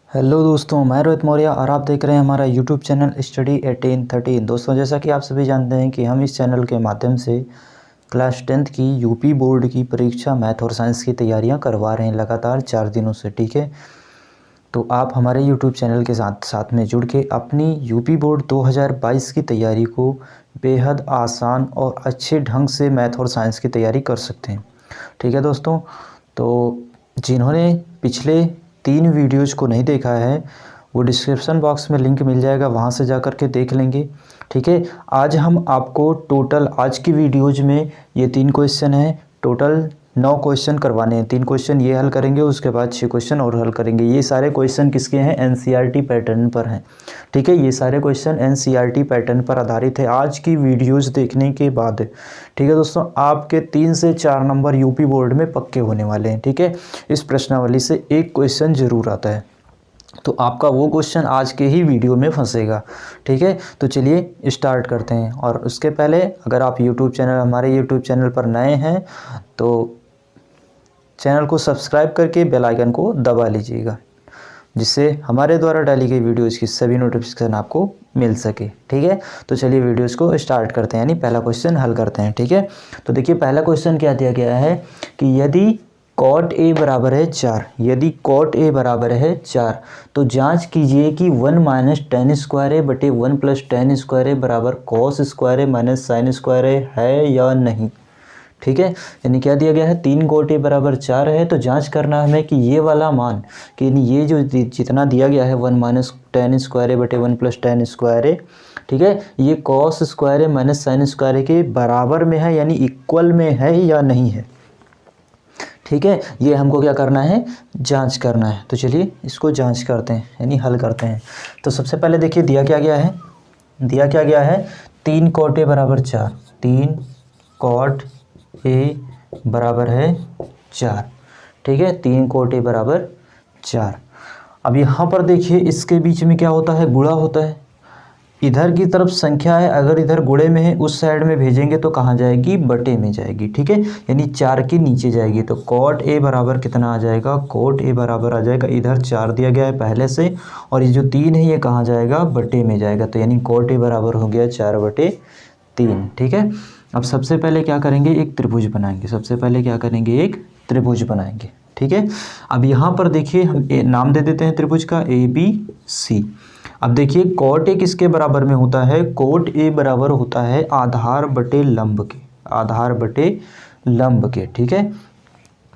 Hello दोस्तों, मैं रोहित मौर्य और आप देख रहे हैं हमारा यूट्यूब चैनल स्टडी 1813। दोस्तों, जैसा कि आप सभी जानते हैं कि हम इस चैनल के माध्यम से क्लास 10th की यूपी बोर्ड की परीक्षा मैथ और साइंस की तैयारियां करवा रहे हैं लगातार 4 दिनों से। ठीक है, तो आप हमारे यूट्यूब चैनल के साथ में जुड़ के अपनी यूपी बोर्ड 2022 की तैयारी को बेहद आसान और अच्छे ढंग से मैथ और साइंस की तैयारी कर सकते हैं। ठीक है दोस्तों, तो जिन्होंने पिछले 3 वीडियोज़ को नहीं देखा है वो डिस्क्रिप्शन बॉक्स में लिंक मिल जाएगा, वहाँ से जा कर के देख लेंगे। ठीक है, आज हम आपको टोटल आज की वीडियोज़ में ये 3 क्वेश्चन हैं, टोटल 9 क्वेश्चन करवाने हैं। 3 क्वेश्चन ये हल करेंगे, उसके बाद 6 क्वेश्चन और हल करेंगे। ये सारे क्वेश्चन किसके हैं? एनसीईआरटी पैटर्न पर हैं। ठीक है, ये सारे क्वेश्चन एनसीईआरटी पैटर्न पर आधारित है आज की वीडियोज़ देखने के बाद। ठीक है दोस्तों, आपके 3 से 4 नंबर यूपी बोर्ड में पक्के होने वाले हैं। ठीक है, इस प्रश्नावली से एक क्वेश्चन ज़रूर आता है, तो आपका वो क्वेश्चन आज के ही वीडियो में फंसेगा। ठीक है, तो चलिए स्टार्ट करते हैं। और उसके पहले अगर आप हमारे यूट्यूब चैनल पर नए हैं तो चैनल को सब्सक्राइब करके बेल आइकन को दबा लीजिएगा, जिससे हमारे द्वारा डाली गई वीडियोज़ की सभी नोटिफिकेशन आपको मिल सके। ठीक है, तो चलिए वीडियोज़ को स्टार्ट करते हैं, यानी पहला क्वेश्चन हल करते हैं। ठीक है, तो देखिए पहला क्वेश्चन क्या दिया गया है कि यदि कॉट ए बराबर है 4, यदि कॉट ए बराबर है 4 तो जांच कीजिए कि 1 माइनस टेन स्क्वायर ए बटे 1 प्लस टेन स्क्वायर ए बराबर कॉस स्क्वायर ए माइनस साइन स्क्वायर ए है या नहीं। ठीक है, यानी क्या दिया गया है, 3 कॉट ए बराबर 4 है, तो जांच करना है हमें कि ये वाला मान कि ये जो जितना दिया गया है 1 माइनस टेन स्क्वायर ए बटे 1 प्लस टेन स्क्वायर ए, ठीक है, ये कॉस स्क्वायर ए माइनस साइन स्क्वायर ए के बराबर में है, यानी इक्वल में है या नहीं है। ठीक है, ये हमको क्या करना है, जांच करना है। तो चलिए इसको जांच करते हैं, यानी हल करते हैं। तो सबसे पहले देखिए दिया क्या गया है, 3 कॉट ए बराबर 4, 3 कॉट ए बराबर है 4। ठीक है, 3 कॉट ए बराबर 4। अब यहाँ पर देखिए इसके बीच में क्या होता है, गुणा होता है। इधर की तरफ संख्या है, अगर इधर गुणे में है उस साइड में भेजेंगे तो कहाँ जाएगी, बटे में जाएगी। ठीक है, यानी 4 के नीचे जाएगी, तो कॉट ए बराबर कितना आ जाएगा, कॉट ए बराबर आ जाएगा, इधर 4 दिया गया है पहले से, और ये जो 3 है ये कहाँ जाएगा, बटे में जाएगा। तो यानी कॉट ए बराबर हो गया 4/3। ठीक है, अब सबसे पहले क्या करेंगे, एक त्रिभुज बनाएंगे। ठीक है, अब यहाँ पर देखिए हम नाम दे देते हैं त्रिभुज का ABC। अब देखिए कॉट ए किसके बराबर में होता है, कॉट ए बराबर होता है आधार बटे लंब के। ठीक है,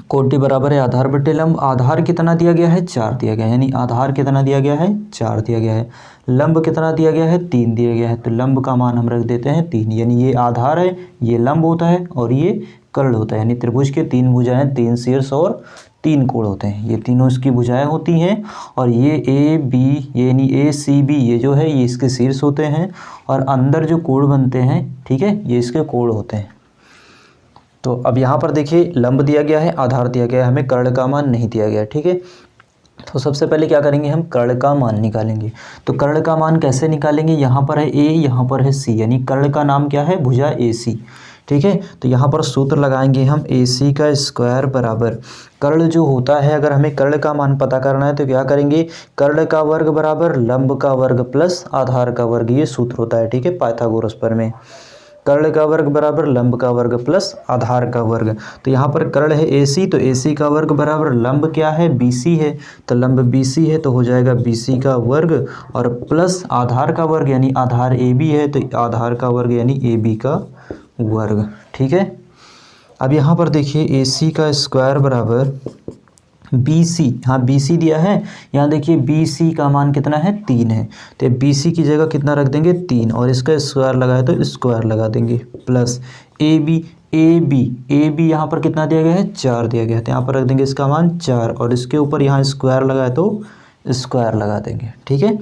कॉट ए बराबर है आधार बटे लंब। आधार कितना दिया गया है, 4 दिया गया है, यानी आधार कितना दिया गया है, 4 दिया गया है। लंब कितना दिया गया है, 3 दिया गया है, तो लंब का मान हम रख देते हैं 3, यानी ये आधार है, ये लंब होता है और ये कर्ण होता है। यानी त्रिभुज के 3 भुजाएं, 3 शीर्ष और 3 कोण होते हैं, ये तीनों इसकी भुजाएं होती हैं। और ये AB यानी ACB ये जो है ये इसके शीर्ष होते हैं, और अंदर जो कोण बनते हैं, ठीक है, ये इसके कोण होते हैं। तो अब यहाँ पर देखिए लंब दिया गया है, आधार दिया गया है, हमें कर्ण का मान नहीं दिया गया। ठीक है, तो सबसे पहले क्या करेंगे, हम कर्ण का मान निकालेंगे। तो कर्ण का मान कैसे निकालेंगे, यहाँ पर है A, यहाँ पर है C, यानी कर्ण का नाम क्या है, भुजा AC। ठीक है, तो यहाँ पर सूत्र लगाएंगे हम, AC का स्क्वायर बराबर कर्ण जो होता है, अगर हमें कर्ण का मान पता करना है तो क्या करेंगे, कर्ण का वर्ग बराबर लंब का वर्ग प्लस आधार का वर्ग, ये सूत्र होता है। ठीक है, पाइथागोरस प्रमेय, कर्ण का वर्ग बराबर लंब का वर्ग प्लस आधार का वर्ग। तो यहाँ पर कर्ण है AC, तो AC का वर्ग बराबर लंब क्या है, BC है, तो लंब BC है, तो हो जाएगा BC का वर्ग और प्लस आधार का वर्ग, यानी आधार AB है, तो आधार का वर्ग यानी AB का वर्ग। ठीक है, अब यहाँ पर देखिए AC का स्क्वायर बराबर BC, हाँ BC दिया है, यहाँ देखिए BC का मान कितना है, 3 है, तो BC की जगह कितना रख देंगे, 3, और इसका स्क्वायर लगाए तो स्क्वायर लगा देंगे, प्लस AB यहाँ पर कितना दिया गया है, 4 दिया गया है, तो यहाँ पर रख देंगे इसका मान 4, और इसके ऊपर यहाँ स्क्वायर लगाए तो स्क्वायर लगा देंगे। ठीक है,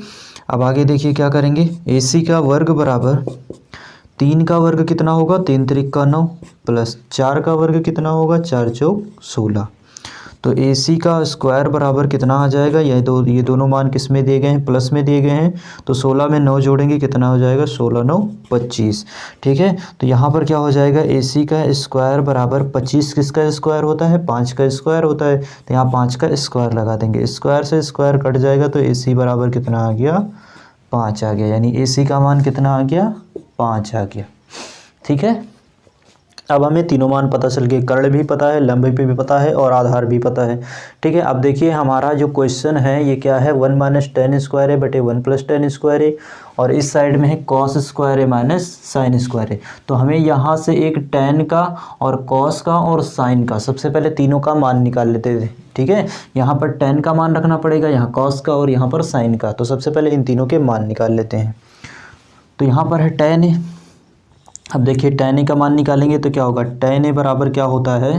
अब आगे देखिए क्या करेंगे, AC का वर्ग बराबर 3 का वर्ग कितना होगा, 3 त्रिक का 9, प्लस 4 का वर्ग कितना होगा, 4 चौक 16। तो AC का स्क्वायर बराबर कितना आ जाएगा, ये दोनों मान किस में दिए गए हैं, प्लस में दिए गए हैं। तो 16 में 9 जोड़ेंगे कितना हो जाएगा, 16 9 25। ठीक है, तो यहाँ पर क्या हो जाएगा, AC का स्क्वायर बराबर 25 किसका स्क्वायर होता है, 5 का स्क्वायर होता है। तो यहाँ 5 का स्क्वायर लगा देंगे, स्क्वायर से स्क्वायर कट जाएगा तो AC बराबर कितना आ गया, 5 आ गया। यानी AC का मान कितना आ गया, 5 आ गया। ठीक है, अब हमें तीनों मान पता चल गए, कर्ण भी पता है, लंब भी पता है और आधार भी पता है। ठीक है, अब देखिए हमारा जो क्वेश्चन है ये क्या है, 1 माइनस टेन स्क्वायर है बटे 1 प्लस टेन स्क्वायर है, और इस साइड में है कॉस स्क्वायर है माइनस साइन स्क्वायर है। तो हमें यहाँ से एक टेन का और कॉस का और साइन का, सबसे पहले तीनों का मान निकाल लेते थे। ठीक है, यहाँ पर टेन का मान रखना पड़ेगा, यहाँ कॉस का और यहाँ पर साइन का। तो सबसे पहले इन तीनों के मान निकाल लेते हैं। तो यहाँ पर है टेन है, अब देखिए tan a का मान निकालेंगे तो क्या होगा, tan a बराबर क्या होता है,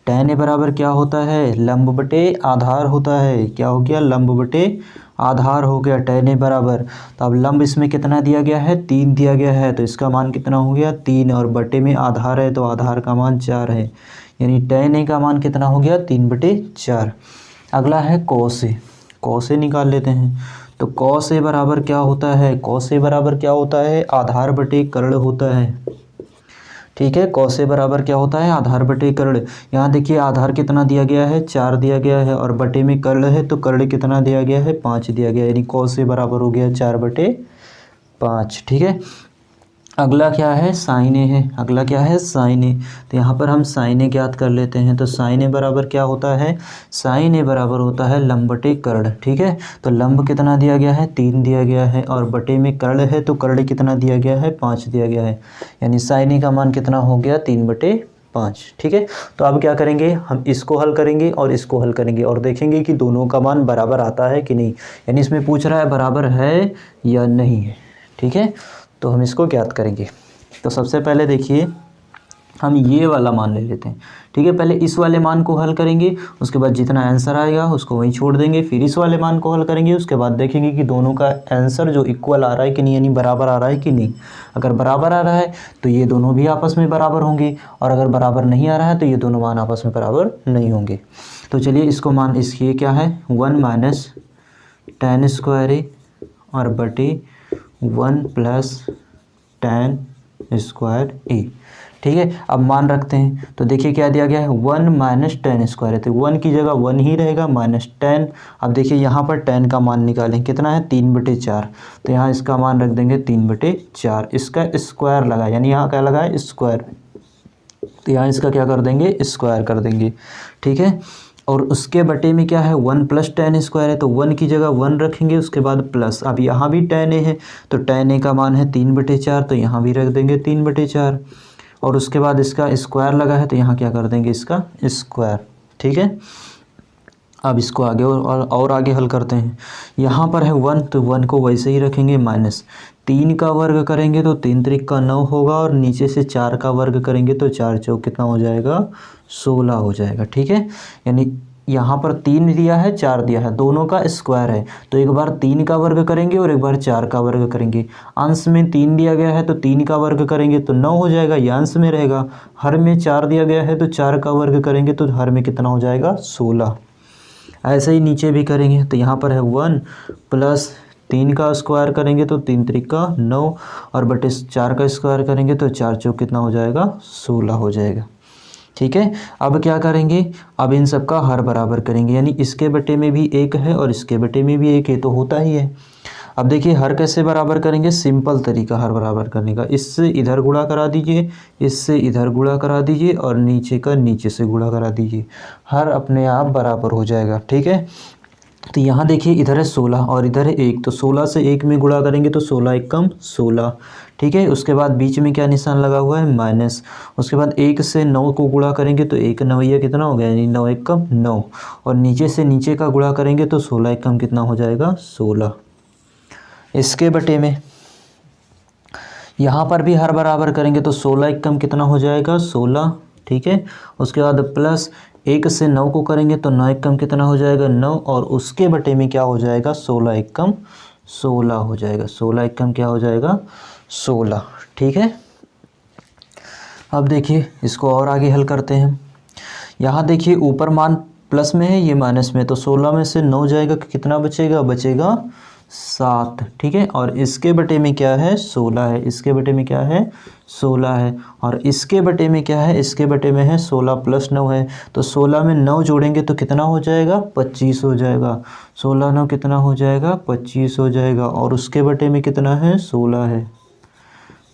tan a बराबर क्या होता है, लंब बटे आधार होता है। क्या हो गया, लंब बटे आधार हो गया tan a बराबर। तो अब लंब इसमें कितना दिया गया है, 3 दिया गया है, तो इसका मान कितना हो गया 3, और बटे में आधार है तो आधार का मान 4 है, यानी tan a का मान कितना हो गया 3 बटे 4। अगला है cos a, cos a निकाल लेते हैं। तो cos a बराबर क्या होता है, cos a बराबर क्या होता है, आधार बटे कर्ण होता है। ठीक है, cos a बराबर क्या होता है, आधार बटे कर्ण। यहाँ देखिए आधार कितना दिया गया है, 4 दिया गया है, और बटे में कर्ण है तो कर्ण कितना दिया गया है, 5 दिया गया है, यानी cos a बराबर हो गया 4 बटे 5। ठीक है, अगला क्या है, साइन ए है, अगला क्या है साइन ए। तो यहाँ पर हम साइन ए ज्ञात कर लेते हैं। तो साइन ए बराबर क्या होता है, साइन ए बराबर होता है लंब बटे कर्ण। ठीक है, तो लंब कितना दिया गया है, 3 दिया गया है, और बटे में कर्ण है तो कर्ण कितना दिया गया है, 5 दिया गया है, यानी साइन ए का मान कितना हो गया 3 बटे 5। ठीक है, तो अब क्या करेंगे, हम इसको हल करेंगे और इसको हल करेंगे और देखेंगे कि दोनों का मान बराबर आता है कि नहीं, यानी इसमें पूछ रहा है बराबर है या नहीं है। ठीक है, तो हम इसको ज्ञात करेंगे। तो सबसे पहले देखिए हम ये वाला मान ले लेते हैं। ठीक है, पहले इस वाले मान को हल करेंगे, उसके बाद जितना आंसर आएगा उसको वहीं छोड़ देंगे, फिर इस वाले मान को हल करेंगे, उसके बाद देखेंगे कि दोनों का आंसर जो इक्वल आ रहा है कि नहीं, यानी बराबर आ रहा है कि नहीं। अगर बराबर आ रहा है तो ये दोनों भी आपस में बराबर होंगे, और अगर बराबर नहीं आ रहा है तो ये दोनों मान आपस में बराबर नहीं होंगे। तो चलिए इसको मान, इसकी क्या है 1 माइनस टेन स्क्वायर है और बटे 1 प्लस टेन स्क्वायर ए। ठीक है, अब मान रखते हैं। तो देखिए क्या दिया गया है, 1 माइनस टेन स्क्वायर है, तो 1 की जगह 1 ही रहेगा, माइनस 10। अब देखिए यहाँ पर 10 का मान निकालें, कितना है 3 बटे 4, तो यहाँ इसका मान रख देंगे 3 बटे 4। इसका स्क्वायर लगा, यानी यहाँ क्या लगा है स्क्वायर, तो यहाँ इसका क्या कर देंगे, स्क्वायर कर देंगे। ठीक है, और उसके बटे में क्या है 1 प्लस टेन स्क्वायर है, तो 1 की जगह 1 रखेंगे, उसके बाद प्लस। अब यहाँ भी tan a है, तो tan a का मान है 3 बटे 4, तो यहाँ भी रख देंगे 3 बटे 4, और उसके बाद इसका स्क्वायर लगा है तो यहाँ क्या कर देंगे इसका स्क्वायर। ठीक है, अब इसको आगे और आगे हल करते हैं। यहाँ पर है 1, तो 1 को वैसे ही रखेंगे, माइनस 3 का वर्ग करेंगे तो 3 त्रिक का 9 होगा, और नीचे से 4 का वर्ग करेंगे तो 4 चौक कितना हो जाएगा 16 हो जाएगा। ठीक है, यानी यहाँ पर 3 दिया है 4 दिया है, दोनों का स्क्वायर है, तो एक बार 3 का वर्ग करेंगे और एक बार 4 का वर्ग करेंगे। अंश में 3 दिया गया है तो 3 का वर्ग करेंगे तो 9 हो जाएगा, ये अंश में रहेगा। हर में 4 दिया गया है तो 4 का वर्ग करेंगे तो हर में कितना हो जाएगा 16। ऐसे ही नीचे भी करेंगे, तो यहाँ पर है 1 प्लस 3 का स्क्वायर करेंगे तो 3 त्रिक का 9, और बटे 4 का स्क्वायर करेंगे तो 4 चौक कितना हो जाएगा 16 हो जाएगा। ठीक है, अब क्या करेंगे, अब इन सब का हर बराबर करेंगे, यानी इसके बटे में भी 1 है और इसके बटे में भी 1 है, तो होता ही है। अब देखिए हर कैसे बराबर करेंगे, सिंपल तरीका हर बराबर करने का, इससे इधर गुणा करा दीजिए, इससे इधर गुणा करा दीजिए, और नीचे का नीचे से गुणा करा दीजिए, हर अपने आप बराबर हो जाएगा। ठीक है, तो यहाँ देखिए इधर है 16 और इधर है 1, तो 16 से 1 में गुणा करेंगे तो 16 एकम 16। ठीक है, उसके बाद बीच में क्या निशान लगा हुआ है माइनस, उसके बाद 1 से 9 को गुणा करेंगे तो 1 9 कितना हो गया, यानी 9 एकम 9, और नीचे से नीचे का गुणा करेंगे तो 16 एकम कितना हो जाएगा 16। इसके बटे में यहाँ पर भी हर बराबर करेंगे तो 16 एकम कितना हो जाएगा 16। ठीक है, उसके बाद प्लस 1 से 9 को करेंगे तो 9 एकम कितना हो जाएगा 9, और उसके बटे में क्या हो जाएगा 16 एकम 16 हो जाएगा, 16 एकम क्या हो जाएगा 16। ठीक है, अब देखिए इसको और आगे हल करते हैं। यहाँ देखिए ऊपर मान प्लस में है, ये माइनस में, तो 16 में से 9 जाएगा, कितना बचेगा, बचेगा 7, ठीक है। और इसके बटे में क्या है, 16 है, इसके बटे में क्या है, 16 है, और इसके बटे में क्या है, इसके बटे में है 16 प्लस 9 है, तो 16 में 9 जोड़ेंगे तो कितना हो जाएगा, 25 हो जाएगा। 16 9 कितना हो जाएगा, 25 हो जाएगा, और उसके बटे में कितना है, 16 है,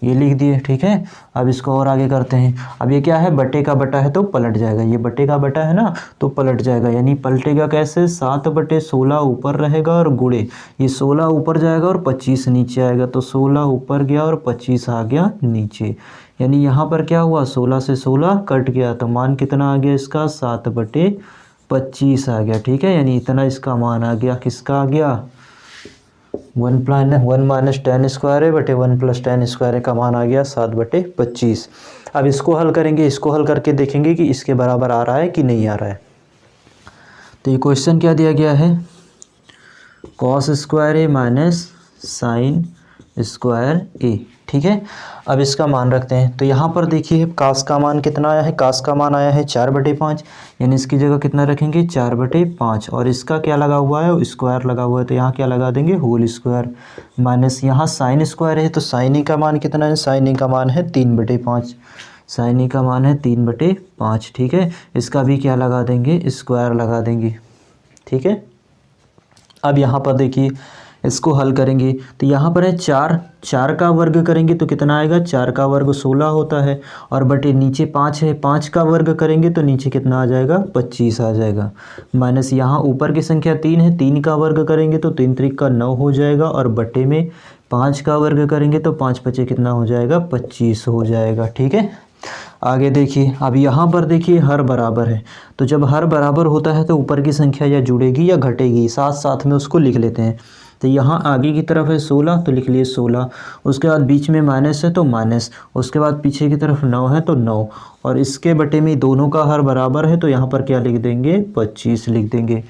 ये लिख दिए, ठीक है। अब इसको और आगे करते हैं। अब ये क्या है, बटे का बटा है तो पलट जाएगा, ये बटे का बटा है ना तो पलट जाएगा, यानी पलटेगा कैसे, 7/16 ऊपर रहेगा और गुणे ये 16 ऊपर जाएगा और 25 नीचे आएगा, तो 16 ऊपर गया और 25 आ गया नीचे, यानी यहाँ पर क्या हुआ, 16 से 16 कट गया, तो मान कितना आ गया इसका, 7/25 आ गया, ठीक है। यानी इतना इसका मान आ गया, किसका आ गया, 1 माइनस 10 स्क्वायर है बटे 1 प्लस 10 स्क्वायर का मान आ गया 7/25। अब इसको हल करेंगे, इसको हल करके देखेंगे कि इसके बराबर आ रहा है कि नहीं आ रहा है। तो ये क्वेश्चन क्या दिया गया है, कॉस स्क्वायर ए माइनस साइन स्क्वायर ए, ठीक है। अब इसका मान रखते हैं, तो यहाँ पर देखिए कास का मान कितना आया है, कास का मान आया है 4/5, यानी इसकी जगह कितना रखेंगे, 4/5, और इसका क्या लगा हुआ है, स्क्वायर लगा हुआ है, तो यहाँ क्या लगा देंगे, होल स्क्वायर, माइनस यहाँ साइन स्क्वायर है, तो साइन ई का मान कितना है, साइन ई का मान है 3/5, साइन ई का मान है 3/5, ठीक है। इसका भी क्या लगा देंगे, स्क्वायर लगा देंगे, ठीक है। अब यहाँ पर देखिए इसको हल करेंगे, तो यहाँ पर है 4 का वर्ग करेंगे तो कितना आएगा, 4 का वर्ग 16 होता है, और बटे नीचे 5 है, 5 का वर्ग करेंगे तो नीचे कितना आ जाएगा, 25 आ जाएगा, माइनस यहाँ ऊपर की संख्या 3 है, 3 का वर्ग करेंगे तो 3 त्रिक का 9 हो जाएगा, और बटे में 5 का वर्ग करेंगे तो 5 पचे कितना हो जाएगा, 25 हो जाएगा, ठीक है। आगे देखिए, अब यहाँ पर देखिए हर बराबर है, तो जब हर बराबर होता है तो ऊपर की संख्या या जुड़ेगी या घटेगी, साथ साथ में उसको लिख लेते हैं। तो यहाँ आगे की तरफ है 16, तो लिख लिए 16, उसके बाद बीच में माइनस है तो माइनस, उसके बाद पीछे की तरफ 9 है तो 9, और इसके बटे में दोनों का हर बराबर है तो यहाँ पर क्या लिख देंगे, 25 लिख देंगे,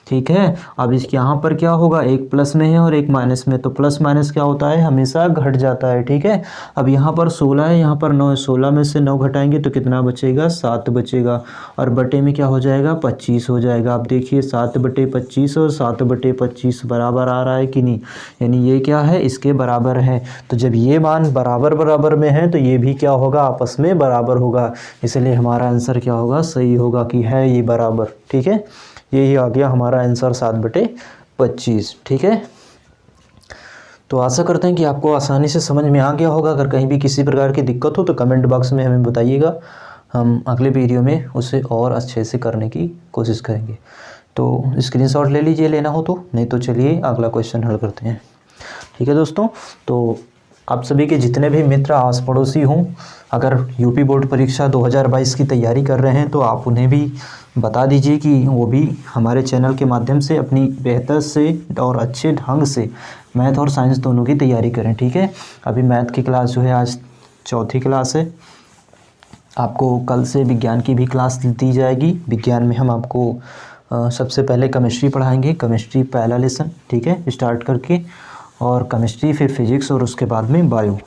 ठीक है। अब इसके यहाँ पर क्या होगा, एक प्लस में है और एक माइनस में, तो प्लस माइनस क्या होता है, हमेशा घट जाता है, ठीक है। अब यहाँ पर 16 है, यहाँ पर 9 है, 16 में से 9 घटाएंगे तो कितना बचेगा, 7 बचेगा, और बटे में क्या हो जाएगा, 25 हो जाएगा। आप देखिए 7/25 और 7/25 बराबर आ रहा है कि नहीं, यानी ये क्या है, इसके बराबर है। तो जब ये मान बराबर बराबर में है तो ये भी क्या होगा, आपस में बराबर होगा, इसलिए हमारा आंसर क्या होगा, सही होगा कि है ये बराबर, ठीक है। यही आ गया हमारा आंसर 7/25, ठीक है। तो आशा करते हैं कि आपको आसानी से समझ में आ गया होगा। अगर कहीं भी किसी प्रकार की दिक्कत हो तो कमेंट बॉक्स में हमें बताइएगा, हम अगले वीडियो में उसे और अच्छे से करने की कोशिश करेंगे। तो स्क्रीनशॉट ले लीजिए लेना हो तो, नहीं तो चलिए अगला क्वेश्चन हल करते हैं, ठीक है दोस्तों। तो आप सभी के जितने भी मित्र आस पड़ोसी हों, अगर यूपी बोर्ड परीक्षा 2022 की तैयारी कर रहे हैं तो आप उन्हें भी बता दीजिए कि वो भी हमारे चैनल के माध्यम से अपनी बेहतर से और अच्छे ढंग से मैथ और साइंस दोनों की तैयारी करें, ठीक है। अभी मैथ की क्लास जो है आज 4थी क्लास है, आपको कल से विज्ञान की भी क्लास दी जाएगी। विज्ञान में हम आपको सबसे पहले केमिस्ट्री पढ़ाएंगे, केमिस्ट्री पहला लेसन, ठीक है, स्टार्ट करके, और केमिस्ट्री फिर फिजिक्स और उसके बाद में बायो,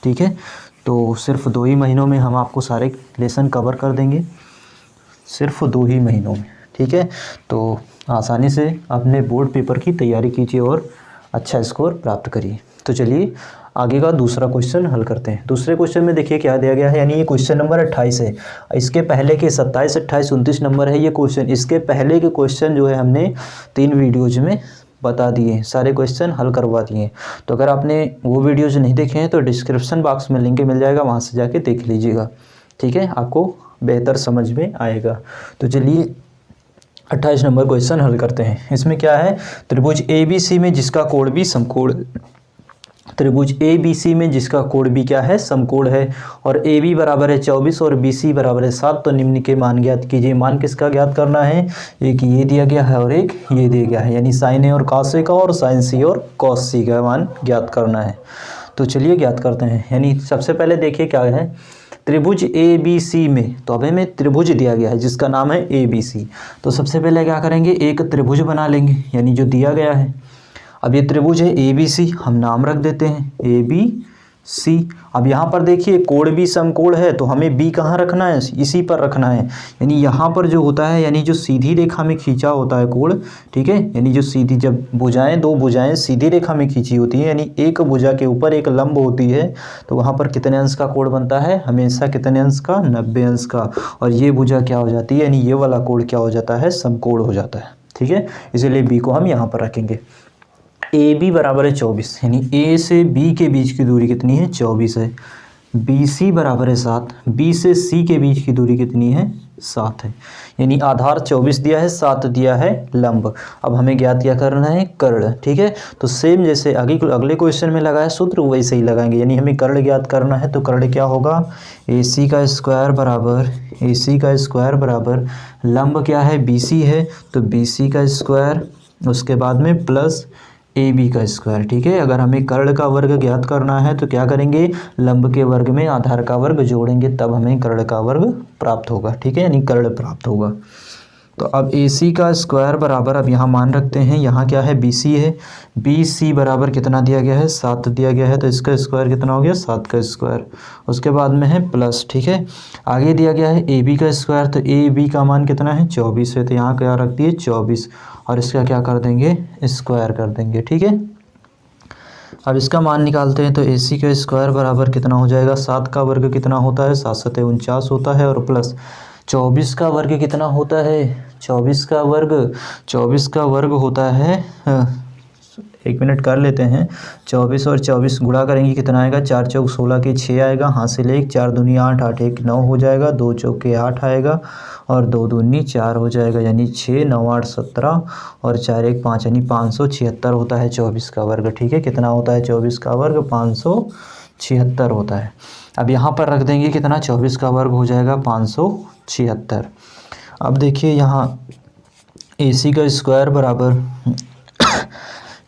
ठीक है। तो सिर्फ 2 ही महीनों में हम आपको सारे लेसन कवर कर देंगे, सिर्फ 2 ही महीनों में, ठीक है। तो आसानी से अपने बोर्ड पेपर की तैयारी कीजिए और अच्छा स्कोर प्राप्त करिए। तो चलिए आगे का दूसरा क्वेश्चन हल करते हैं। दूसरे क्वेश्चन में देखिए क्या दिया गया है, यानी ये क्वेश्चन नंबर 28 है, इसके पहले के 27, 28, 29 नंबर है ये क्वेश्चन। इसके पहले के क्वेश्चन जो है हमने 3 वीडियोज में बता दिए, सारे क्वेश्चन हल करवा दिए। तो अगर आपने वो वीडियोज नहीं देखे हैं तो डिस्क्रिप्शन बॉक्स में लिंक मिल जाएगा, वहाँ से जाके देख लीजिएगा, ठीक है, आपको बेहतर समझ में आएगा। तो चलिए 28 नंबर क्वेश्चन हल करते हैं। इसमें क्या है, त्रिभुज ABC में जिसका कोण भी समकोण, त्रिभुज ABC में जिसका कोण भी क्या है, समकोण है, और AB बराबर है 24 और BC बराबर है 7, तो निम्न के मान ज्ञात कीजिए। मान किसका ज्ञात करना है, एक ये दिया गया है और एक ये दिया गया है, यानी साइन ए और कॉस ए का और साइन सी और कॉस सी का मान ज्ञात करना है। तो चलिए ज्ञात करते हैं। यानी सबसे पहले देखिए क्या है, त्रिभुज ABC में, तो अब हमें त्रिभुज दिया गया है जिसका नाम है ABC। तो सबसे पहले क्या करेंगे, एक त्रिभुज बना लेंगे, यानी जो दिया गया है। अब ये त्रिभुज है ABC, हम नाम रख देते हैं सी। अब यहाँ पर देखिए कोण भी समकोण है तो हमें बी कहाँ रखना है, इसी पर रखना है। यानी यहाँ पर जो होता है, यानी जो सीधी रेखा में खींचा होता है कोण, ठीक है, यानी जो सीधी, जब भुजाएं, दो भुजाएं सीधी रेखा में खींची होती है, यानी एक भुजा के ऊपर एक लंब होती है, तो वहाँ पर कितने अंश का कोण बनता है, हमेशा कितने अंश का, 90 अंश का। और ये भुजा क्या हो जाती है, यानी ये वाला कोण क्या हो जाता है, समकोण हो जाता है। ठीक है, इसीलिए बी को हम यहाँ पर रखेंगे। ए बी बराबर है 24, यानी ए से बी के बीच की दूरी कितनी है, 24 है। बी सी बराबर है 7, बी से सी के बीच की दूरी कितनी है, 7 है। यानी आधार 24 दिया है, 7 दिया है लंब। अब हमें ज्ञात क्या करना है, कर्ण। ठीक है, तो सेम जैसे अगले क्वेश्चन में लगाया सूत्र वैसे ही लगाएंगे। यानी हमें कर्ण ज्ञात करना है, तो कर्ण क्या होगा, ए सी का स्क्वायर बराबर लंब क्या है, बी सी है, तो बी सी का स्क्वायर, उसके बाद में प्लस ए बी का स्क्वायर। ठीक है, अगर हमें कर्ण का वर्ग ज्ञात करना है तो क्या करेंगे, लंब के वर्ग में आधार का वर्ग जोड़ेंगे, तब हमें कर्ण का वर्ग प्राप्त होगा। ठीक है, यानी कर्ण प्राप्त होगा। तो अब ए सी का स्क्वायर बराबर, अब यहाँ मान रखते हैं, यहाँ क्या है, बी सी है, बी सी बराबर कितना दिया गया है, 7 दिया गया है, तो इसका स्क्वायर कितना हो गया, 7 का स्क्वायर, उसके बाद में है प्लस। ठीक है, आगे दिया गया है ए बी का स्क्वायर, तो ए बी का मान कितना है, 24 है, तो यहाँ क्या रख दिए 24, और इसका क्या कर देंगे, स्क्वायर कर देंगे। ठीक है, अब इसका मान निकालते हैं, तो ए सी का स्क्वायर बराबर कितना हो जाएगा, 7 का वर्ग कितना होता है, 7 7 49 होता है, और प्लस 24 का वर्ग कितना होता है, 24 का वर्ग होता है, एक मिनट कर लेते हैं, 24 और 24 गुणा करेंगे कितना आएगा, 4 चौक 16 के 6 आएगा, हासिल 1, 4 दूनी 8, 8 1 9 हो जाएगा, 2 चौके 8 आएगा, और 2 दूनी 4 हो जाएगा, यानी 6 9 8 17, और 4 1 5, यानी 576 होता है 24 का वर्ग। ठीक है, कितना होता है 24 का वर्ग, 576 होता है। अब यहाँ पर रख देंगे कितना, 24 का वर्ग हो जाएगा 576। अब देखिए यहाँ ए सी का स्क्वायर बराबर,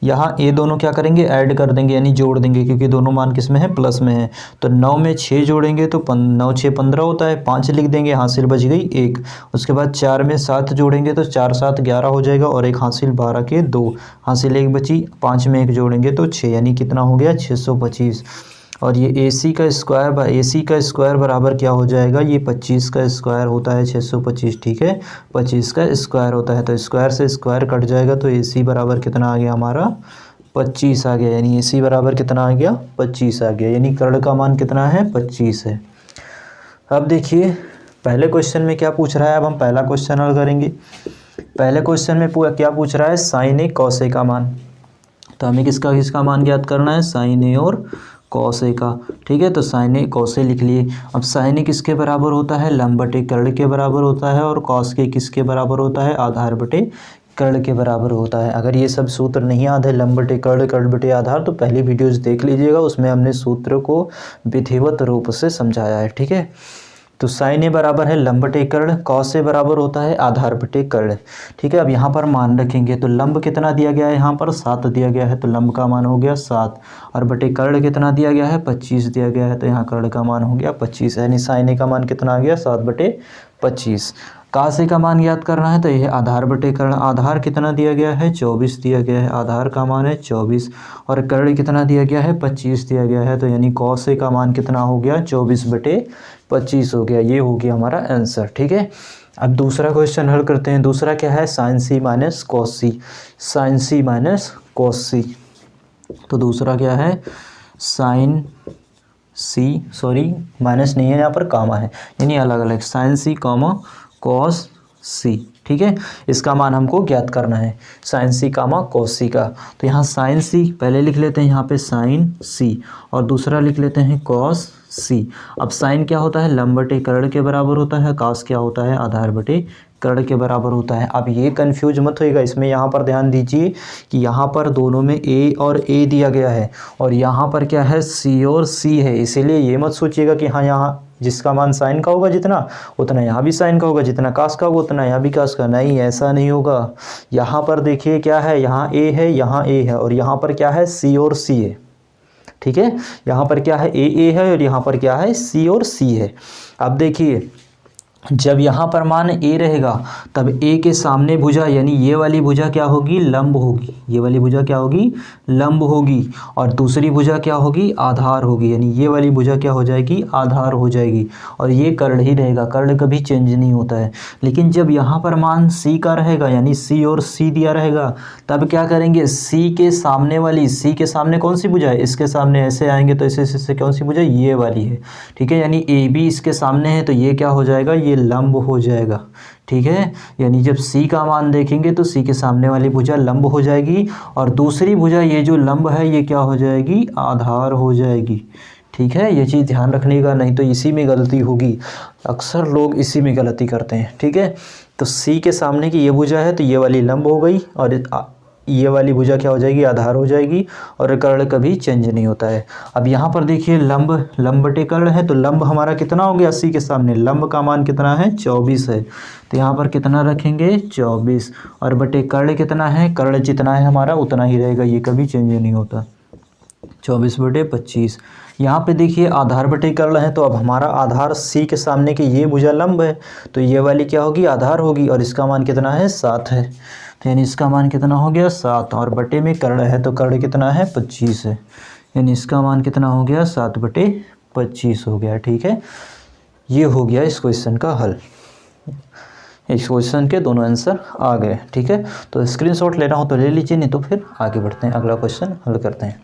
यहाँ ये दोनों क्या करेंगे, ऐड कर देंगे, यानी जोड़ देंगे, क्योंकि दोनों मान किस में है, प्लस में है। तो 9 में 6 जोड़ेंगे तो 9 6 15 होता है, 5 लिख देंगे, हासिल बच गई 1। उसके बाद 4 में 7 जोड़ेंगे तो 4 7 11 हो जाएगा, और एक हासिल 12 के 2, हासिल 1 बची, 5 में 1 जोड़ेंगे तो 6, यानी कितना हो गया 625। और ये ए सी का स्क्वायर बराबर क्या हो जाएगा, ये 25 का स्क्वायर होता है, 625। ठीक है, 25 का स्क्वायर होता है, तो स्क्वायर से स्क्वायर कट जाएगा, तो ए सी बराबर कितना आ गया हमारा, 25 आ गया। यानी ए सी बराबर कितना आ गया, 25 आ गया, यानी कर्ण का मान कितना है, 25 है। अब देखिए पहले क्वेश्चन में क्या पूछ रहा है, अब हम पहला क्वेश्चन हल करेंगे। पहले क्वेश्चन में क्या पूछ रहा है, साइन ए कॉस ए का मान। तो हमें किसका मान ज्ञात करना है, साइन ए और कॉस ए का। ठीक है, तो साइन ए कॉस ए लिख लिए। अब साइन ए किसके बराबर होता है, लंब बटे कर्ण के बराबर होता है, और कॉस के किसके बराबर होता है, आधार बटे कर्ण के बराबर होता है। अगर ये सब सूत्र नहीं याद है, लंब बटे कर्ण, कर्ण बटे आधार, तो पहली वीडियोज़ देख लीजिएगा, उसमें हमने सूत्र को विधिवत रूप से समझाया है। ठीक है, तो साइन ए बराबर है लंब बटे कर्ण, कॉस ए बराबर होता है आधार बटे कर्ण। ठीक है, अब यहाँ पर मान रखेंगे, तो लंब कितना दिया गया है, यहाँ पर 7 दिया गया है, तो लंब का मान हो गया 7, और बटे कर्ण कितना दिया गया है, 25 दिया गया है, तो यहाँ कर्ण का मान हो गया 25, यानी साइन ए का मान कितना आ गया, 7 बटे 25। कॉस ए का मान याद करना है, तो यह आधार बटे कर्ण, आधार कितना दिया गया है, 24 दिया गया है, आधार का मान है 24, और कर्ण कितना दिया गया है, 25 दिया गया है, तो यानी कॉस ए का मान कितना हो गया, 24 बटे 25 हो गया। ये हो गया हमारा आंसर। ठीक है, अब दूसरा क्वेश्चन हल करते हैं। दूसरा क्या है, साइन सी माइनस कॉस सी, साइन सी माइनस कॉस सी। तो दूसरा क्या है, साइन सी, सॉरी माइनस नहीं है, यहाँ पर कामा है, यानी अलग अलग, साइन सी कामा कॉस सी। ठीक है, इसका मान हमको ज्ञात करना है, साइन सी कामा कॉस सी का। तो यहाँ साइन सी पहले लिख लेते हैं, यहाँ पे साइन सी, और दूसरा लिख लेते हैं कॉस सी। अब साइन क्या होता है, लंब बटे कर्ण के बराबर होता है, कॉस क्या होता है, आधार बटे कर्ण के बराबर होता है। अब ये कंफ्यूज मत होइएगा, इसमें यहाँ पर ध्यान दीजिए कि यहाँ पर दोनों में ए और ए दिया गया है, और यहाँ पर क्या है, सी और सी है। इसीलिए ये मत सोचिएगा कि हाँ यहाँ जिसका मान साइन का होगा जितना, उतना यहाँ भी साइन का होगा, जितना कास का होगा उतना यहाँ भी कास का। नहीं, ऐसा नहीं होगा। यहाँ पर देखिए क्या है, यहाँ ए है, यहाँ ए है, और यहाँ पर क्या है, सी और सी है। ठीक है, यहाँ पर क्या है, ए है, और यहाँ पर क्या है, सी और सी है। अब देखिए जब यहाँ पर मान ए रहेगा तब ए के सामने भुजा यानी ये वाली भुजा क्या होगी, लंब होगी। ये वाली भुजा क्या होगी, लंब होगी। और दूसरी भुजा क्या होगी, आधार होगी। यानी ये वाली भुजा क्या हो जाएगी, आधार हो जाएगी। और ये कर्ण ही रहेगा, कर्ण कभी चेंज नहीं होता है। लेकिन जब यहाँ पर मान सी का रहेगा यानी सी और सी दिया रहेगा, तब क्या करेंगे, सी के सामने वाली, सी के सामने कौन सी भुजा है, इसके सामने ऐसे आएंगे तो ऐसे कौन सी भुजा, ये वाली है। ठीक है, यानी ए बी इसके सामने है तो ये क्या हो जाएगा, ये लंब हो जाएगा। ठीक है, यानी जब सी का मान देखेंगे तो सी के सामने वाली भुजा लंब हो जाएगी और दूसरी भुजा ये जो लंब है ये क्या हो जाएगी, आधार हो जाएगी। ठीक है, ये चीज़ ध्यान रखने का, नहीं तो इसी में गलती होगी। अक्सर लोग इसी में गलती करते हैं। ठीक है, तो सी के सामने की ये भुजा है तो ये वाली लंब हो गई और ये वाली भुजा क्या हो जाएगी, आधार हो जाएगी। और कर्ण कभी चेंज नहीं होता है। अब यहाँ पर देखिए लंब, लंब बटे कर्ण है तो लंब हमारा कितना हो गया, सी के सामने लंब का मान कितना है, 24 है। तो यहाँ पर कितना रखेंगे, 24। और बटे कर्ण कितना है, कर्ण जितना है हमारा उतना ही रहेगा, ये कभी चेंज नहीं होता। 24 बटे 25। यहाँ पे देखिए आधार बटे कर्ण है तो अब हमारा आधार सी के सामने की ये भुजा लंब है तो ये वाली क्या होगी, आधार होगी। और इसका मान कितना है, 7 है। तो यानी इसका मान कितना हो गया, 7। और बटे में कर्ण है तो कर्ण कितना है, 25 है। यानी इसका मान कितना हो गया, 7 बटे 25 हो गया। ठीक है, ये हो गया इस क्वेश्चन का हल। इस क्वेश्चन के दोनों आंसर आ गए। ठीक है, तो स्क्रीनशॉट लेना हो तो ले लीजिए, नहीं तो फिर आगे बढ़ते हैं, अगला क्वेश्चन हल करते हैं।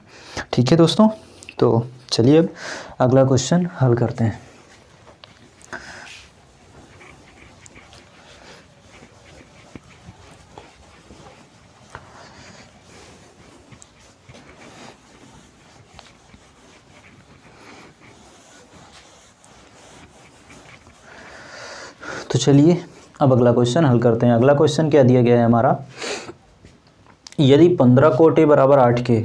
ठीक है दोस्तों, तो चलिए अब अगला क्वेश्चन हल करते हैं। तो चलिए अब अगला क्वेश्चन हल करते हैं। अगला क्वेश्चन क्या दिया गया है हमारा, यदि 15 कोटे बराबर 8 के,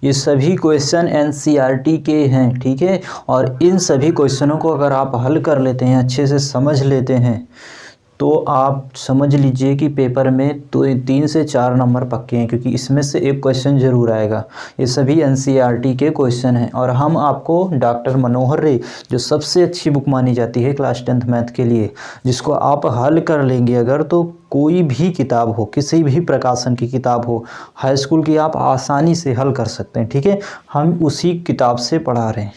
ये सभी क्वेश्चन एनसीईआरटी के हैं। ठीक है, और इन सभी क्वेश्चनों को अगर आप हल कर लेते हैं, अच्छे से समझ लेते हैं, तो आप समझ लीजिए कि पेपर में तो 3 से 4 नंबर पक्के हैं, क्योंकि इसमें से एक क्वेश्चन ज़रूर आएगा। ये सभी एनसीईआरटी के क्वेश्चन हैं और हम आपको डॉक्टर मनोहर रे, जो सबसे अच्छी बुक मानी जाती है क्लास 10th मैथ के लिए, जिसको आप हल कर लेंगे अगर, तो कोई भी किताब हो, किसी भी प्रकाशन की किताब हो, हाई स्कूल की, आप आसानी से हल कर सकते हैं। ठीक है, हम उसी किताब से पढ़ा रहे हैं।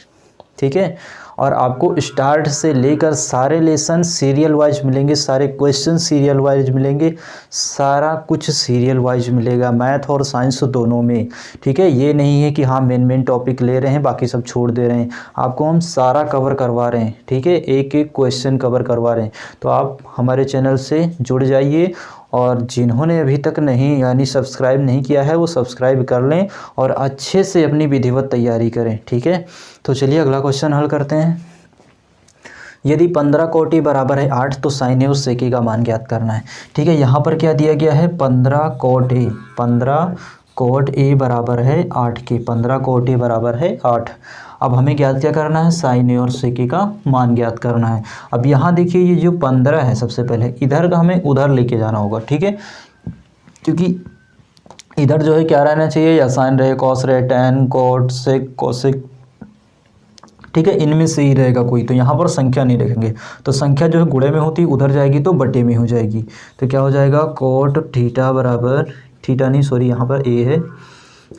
ठीक है, और आपको स्टार्ट से लेकर सारे लेसन सीरियल वाइज मिलेंगे, सारे क्वेश्चन सीरियल वाइज मिलेंगे, सारा कुछ सीरियल वाइज मिलेगा, मैथ और साइंस दोनों में। ठीक है, ये नहीं है कि हाँ मेन टॉपिक ले रहे हैं बाकी सब छोड़ दे रहे हैं, आपको हम सारा कवर करवा रहे हैं। ठीक है, एक एक क्वेश्चन कवर करवा रहे हैं। तो आप हमारे चैनल से जुड़ जाइए और जिन्होंने अभी तक नहीं यानी सब्सक्राइब नहीं किया है वो सब्सक्राइब कर लें और अच्छे से अपनी विधिवत तैयारी करें। ठीक है, तो चलिए अगला क्वेश्चन हल करते हैं। यदि 15 कोटि बराबर है 8 तो साइन ए और सेक का मान ज्ञात करना है। ठीक है, यहाँ पर क्या दिया गया है, 15 कोट ए, 15 कोट ए बराबर है 8 के, 15 कोट ए बराबर है 8। अब हमें ज्ञात क्या करना है, साइन ए और सेक का मान ज्ञात करना है। अब यहाँ देखिए ये जो 15 है, सबसे पहले इधर का हमें उधर लेके जाना होगा। ठीक है, क्योंकि इधर जो है क्या रहना चाहिए, या साइन रहे, कॉस रहे, टैन, कोट, सेक, कोसेक। ठीक है, इनमें से ही रहेगा कोई, तो यहाँ पर संख्या नहीं रखेंगे। तो संख्या जो है गुणे में होती, उधर जाएगी तो बटे में हो जाएगी। तो क्या हो जाएगा, कोट थीटा बराबर, थीटा नहीं सॉरी यहाँ पर ए है,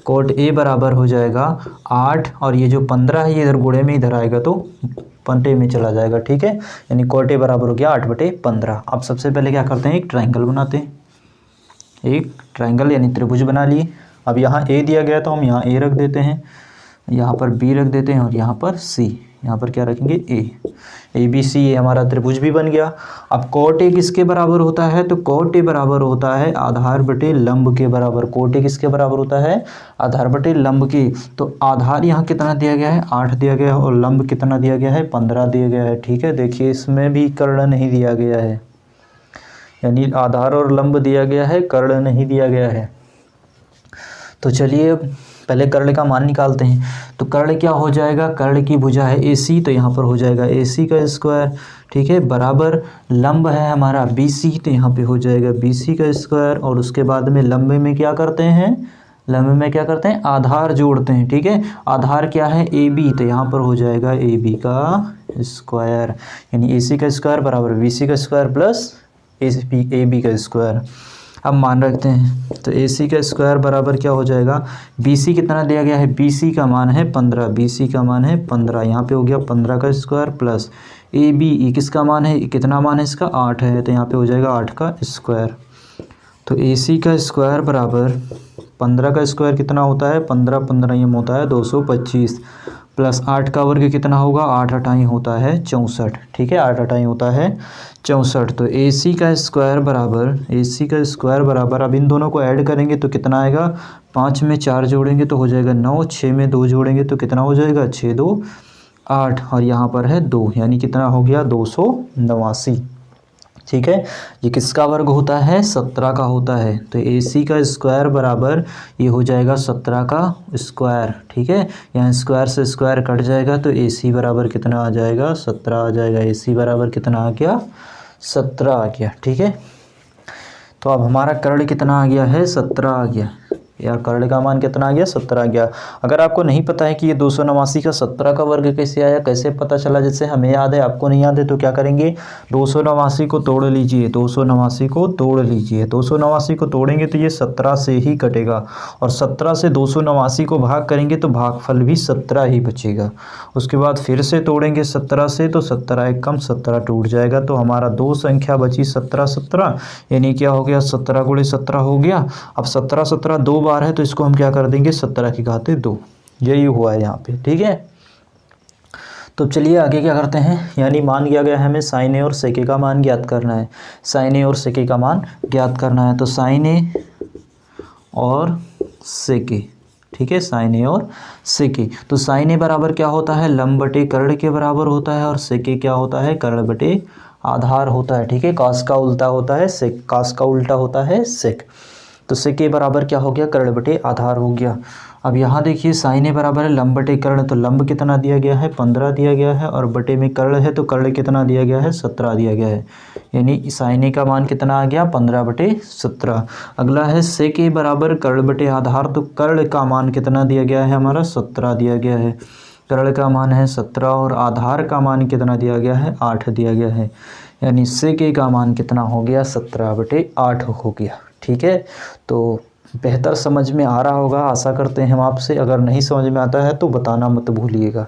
कोट ए बराबर हो जाएगा 8 और ये जो 15 है ये इधर गुणे में इधर आएगा तो बटे में चला जाएगा। ठीक है, यानी कोट ए बराबर हो गया 8 बटे 15। अब सबसे पहले क्या करते हैं, एक ट्राइंगल बनाते हैं, एक ट्राइंगल यानी त्रिभुज बना लिए। अब यहाँ ए दिया गया तो हम यहाँ ए रख देते हैं, यहाँ पर बी रख देते हैं और यहाँ पर सी, यहाँ पर क्या रखेंगे, ए बी सी, ये हमारा त्रिभुज भी बन गया। अब कोट ए किसके बराबर होता है, तो कोट ए बराबर होता है आधार बटे लंब के बराबर। कोट ए किसके बराबर होता है, आधार बटे लंब के। तो आधार यहाँ कितना दिया गया है, 8 दिया गया है, और लंब कितना दिया गया है, 15 दिया गया है। ठीक है, देखिए इसमें भी कर्ण नहीं दिया गया है, यानी आधार और लंब दिया गया है, कर्ण नहीं दिया गया है। तो चलिए पहले कर्ण का मान निकालते हैं। तो कर्ण क्या हो जाएगा, कर्ण की भुजा है AC, तो यहाँ पर हो जाएगा AC का स्क्वायर। ठीक है, बराबर लंब है हमारा BC, तो यहाँ पे हो जाएगा BC का स्क्वायर। और उसके बाद में लंबे में क्या करते हैं, लंब में क्या करते हैं, आधार जोड़ते हैं। ठीक है, आधार क्या है, ए बी, तो यहाँ पर हो जाएगा ए बी का स्क्वायर, यानी ए सी का स्क्वायर बराबर बी सी का स्क्वायर प्लस ए बी का स्क्वायर। अब मान रखते हैं, तो ए सी का स्क्वायर बराबर क्या हो जाएगा, बी सी कितना दिया गया है, बी सी का मान है 15, बी सी का मान है 15, यहाँ पे हो गया 15 का स्क्वायर प्लस ए बी, किसका मान है, कितना मान है इसका, 8 है, तो यहाँ पे हो जाएगा 8 का स्क्वायर। तो ए सी का स्क्वायर बराबर 15 का स्क्वायर कितना होता है, 15 15 यम होता है 225 प्लस 8 का वर्ग कितना होगा, 8 अठाई होता है 64। ठीक है, 8 अठाई होता है 64। तो ए सी का स्क्वायर बराबर अब इन दोनों को ऐड करेंगे तो कितना आएगा, 5 में 4 जोड़ेंगे तो हो जाएगा 9, 6 में 2 जोड़ेंगे तो कितना हो जाएगा, 6 2 8, और यहाँ पर है 2, यानी कितना हो गया 289। ठीक है, ये किसका वर्ग होता है, 17 का होता है। तो ए सी का स्क्वायर बराबर ये हो जाएगा 17 का स्क्वायर। ठीक है, यहाँ स्क्वायर से स्क्वायर कट जाएगा तो ए सी बराबर कितना आ जाएगा, 17 आ जाएगा। ए सी बराबर कितना आ गया, 17 आ गया। ठीक है, तो अब हमारा कर्ण कितना आ गया है, 17 आ गया। यार कर्ण का मान कितना आ गया, 17 आ गया। अगर आपको नहीं पता है कि ये 289 का 17 का वर्ग कैसे आया, कैसे पता चला, जैसे हमें याद है आपको नहीं याद है, तो क्या करेंगे, 289 को तोड़ लीजिए, 289 को तोड़ लीजिए। 289 को तोड़ेंगे तो ये 17 से ही कटेगा, और 17 से 289 को भाग करेंगे तो भागफल भी 17 ही बचेगा। उसके बाद फिर से तोड़ेंगे 17 से, तो 17 एक कम 17 टूट जाएगा, तो हमारा दो संख्या बची 17 17, यानी क्या हो गया, 17 गुणे 17 हो गया। अब 17 17 दो बार है तो इसको हम क्या कर देंगे, 17 की घात 2, यही हुआ है यहाँ पे। ठीक है, तो चलिए आगे क्या करते हैं, यानी मान दिया गया है हमें साइन ए और सेके का मान ज्ञात करना है। साइन ए और सेके का मान ज्ञात करना है, तो साइन ए और सेके, ठीक है, साइन ए और सेके। तो साइन ए बराबर क्या होता है, लंब बटे कर्ण के बराबर होता है, और सेके क्या होता है, कर्ण बटे आधार होता है। ठीक है, कास का उल्टा होता है सेक, कास का उल्टा होता है सेक। तो सेक ए बराबर क्या हो गया, कर्ण बटे आधार हो गया। अब यहाँ देखिए साइन ए बराबर है लंब बटे कर्ण, तो लंब कितना दिया गया है, 15 दिया गया है, और बटे में कर्ण है तो कर्ण कितना दिया गया है, 17 दिया गया है, यानी साइन ए का मान कितना आ गया, 15 बटे 17। अगला है सेक ए बराबर कर्ण बटे आधार, तो कर्ण का मान कितना दिया गया है, हमारा 17 दिया गया है। कर्ण का मान है 17 और आधार का मान कितना दिया गया है, 8 दिया गया है, यानी सेक ए का मान कितना हो गया, 17 बटे 8 हो गया। ठीक है, तो बेहतर समझ में आ रहा होगा, आशा करते हैं हम आपसे। अगर नहीं समझ में आता है तो बताना मत भूलिएगा।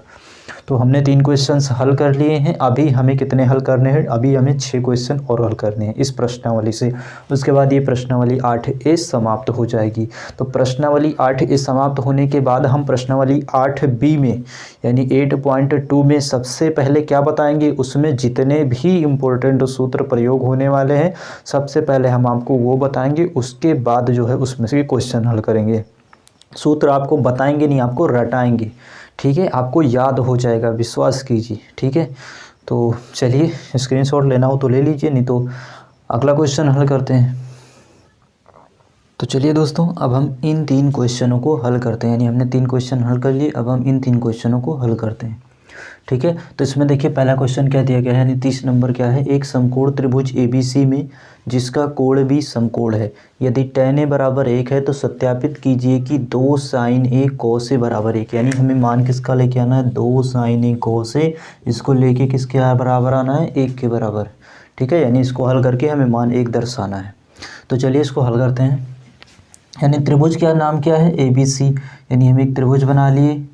तो हमने 3 क्वेश्चंस हल कर लिए हैं। अभी हमें कितने हल करने हैं, अभी हमें 6 क्वेश्चन और हल करने हैं इस प्रश्नावली से। उसके बाद ये प्रश्नावली 8A समाप्त हो जाएगी। तो प्रश्नावली 8A समाप्त होने के बाद हम प्रश्नावली 8B में यानी 8.2 में सबसे पहले क्या बताएंगे, उसमें जितने भी इम्पोर्टेंट सूत्र प्रयोग होने वाले हैं सबसे पहले हम आपको वो बताएंगे। उसके बाद जो है उसमें से क्वेश्चन हल करेंगे। सूत्र आपको बताएंगे नहीं, आपको रटाएंगे। ठीक है, आपको याद हो जाएगा, विश्वास कीजिए। ठीक है, तो चलिए स्क्रीनशॉट लेना हो तो ले लीजिए, नहीं तो अगला क्वेश्चन हल करते हैं। तो चलिए दोस्तों, अब हम इन 3 क्वेश्चनों को हल करते हैं। यानी हमने 3 क्वेश्चन हल कर लिए, अब हम इन 3 क्वेश्चनों को हल करते हैं। ठीक है, तो इसमें देखिए पहला क्वेश्चन क्या दिया गया है, यानी 30 नंबर क्या है, एक समकोण त्रिभुज ABC में जिसका कोण भी समकोण है, यदि tan A बराबर 1 है तो सत्यापित कीजिए कि 2 sin A cos A बराबर 1। यानी हमें मान किसका लेके आना है, 2 sin A cos A, इसको लेके किसके बराबर आना है, 1 के बराबर। ठीक है, यानी इसको हल करके हमें मान 1 दर्शाना है। तो चलिए इसको हल करते हैं। यानी त्रिभुज का नाम क्या है, ABC। यानी हम एक त्रिभुज बना लिए।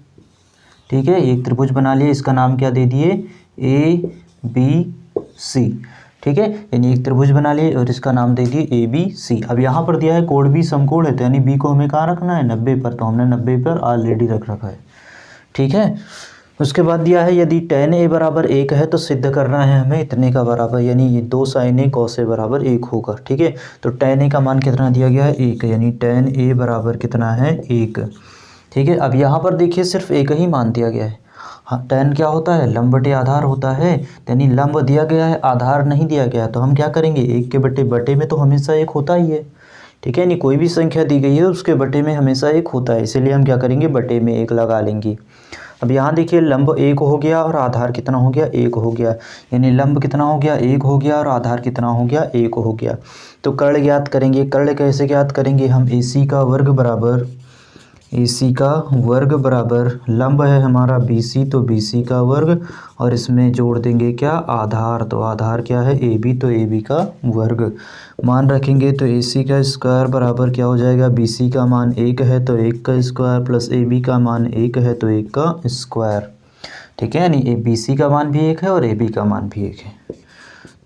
ठीक है, एक त्रिभुज बना लिए, इसका नाम क्या दे दिए, ABC। ठीक है, यानी एक त्रिभुज बना लिए और इसका नाम दे दिए ABC। अब यहाँ पर दिया है कोण भी समकोण है, तो यानी B को हमें कहाँ रखना है, 90 पर, तो हमने 90 पर ऑलरेडी रख रखा है। ठीक है, उसके बाद दिया है यदि tan A बराबर 1 है तो सिद्ध करना है हमें इतने का बराबर, यानी ये 2 sin A cos A बराबर 1 होगा। ठीक है, तो tan A का मान कितना दिया गया है, 1, यानी tan A बराबर कितना है, 1। ठीक है, अब यहाँ पर देखिए सिर्फ एक ही मान दिया गया है। हाँ, tan क्या होता है, लंब बटे आधार होता है, यानी लंब दिया गया है, आधार नहीं दिया गया, तो हम क्या करेंगे, 1 के बटे में तो हमेशा 1 होता ही है। ठीक है, यानी कोई भी संख्या दी गई है उसके बटे में हमेशा 1 होता है, इसीलिए हम क्या करेंगे, बटे में 1 लगा लेंगे। अब यहाँ देखिए लंब 1 हो गया और आधार कितना हो गया, 1 हो गया, यानी लंब कितना हो गया, 1 हो गया, और आधार कितना हो गया, 1 हो गया। तो कर्ण ज्ञात करेंगे। कर्ण कैसे ज्ञात करेंगे हम, AC का वर्ग बराबर AC का वर्ग बराबर लंब है हमारा BC, तो BC का वर्ग और इसमें जोड़ देंगे क्या, आधार, तो आधार क्या है AB, तो AB का वर्ग। मान रखेंगे तो AC का स्क्वायर बराबर क्या हो जाएगा, BC का मान 1 है तो 1 का स्क्वायर प्लस AB का मान 1 है तो 1 का स्क्वायर। ठीक है, यानी BC का मान भी 1 है और AB का मान भी 1 है।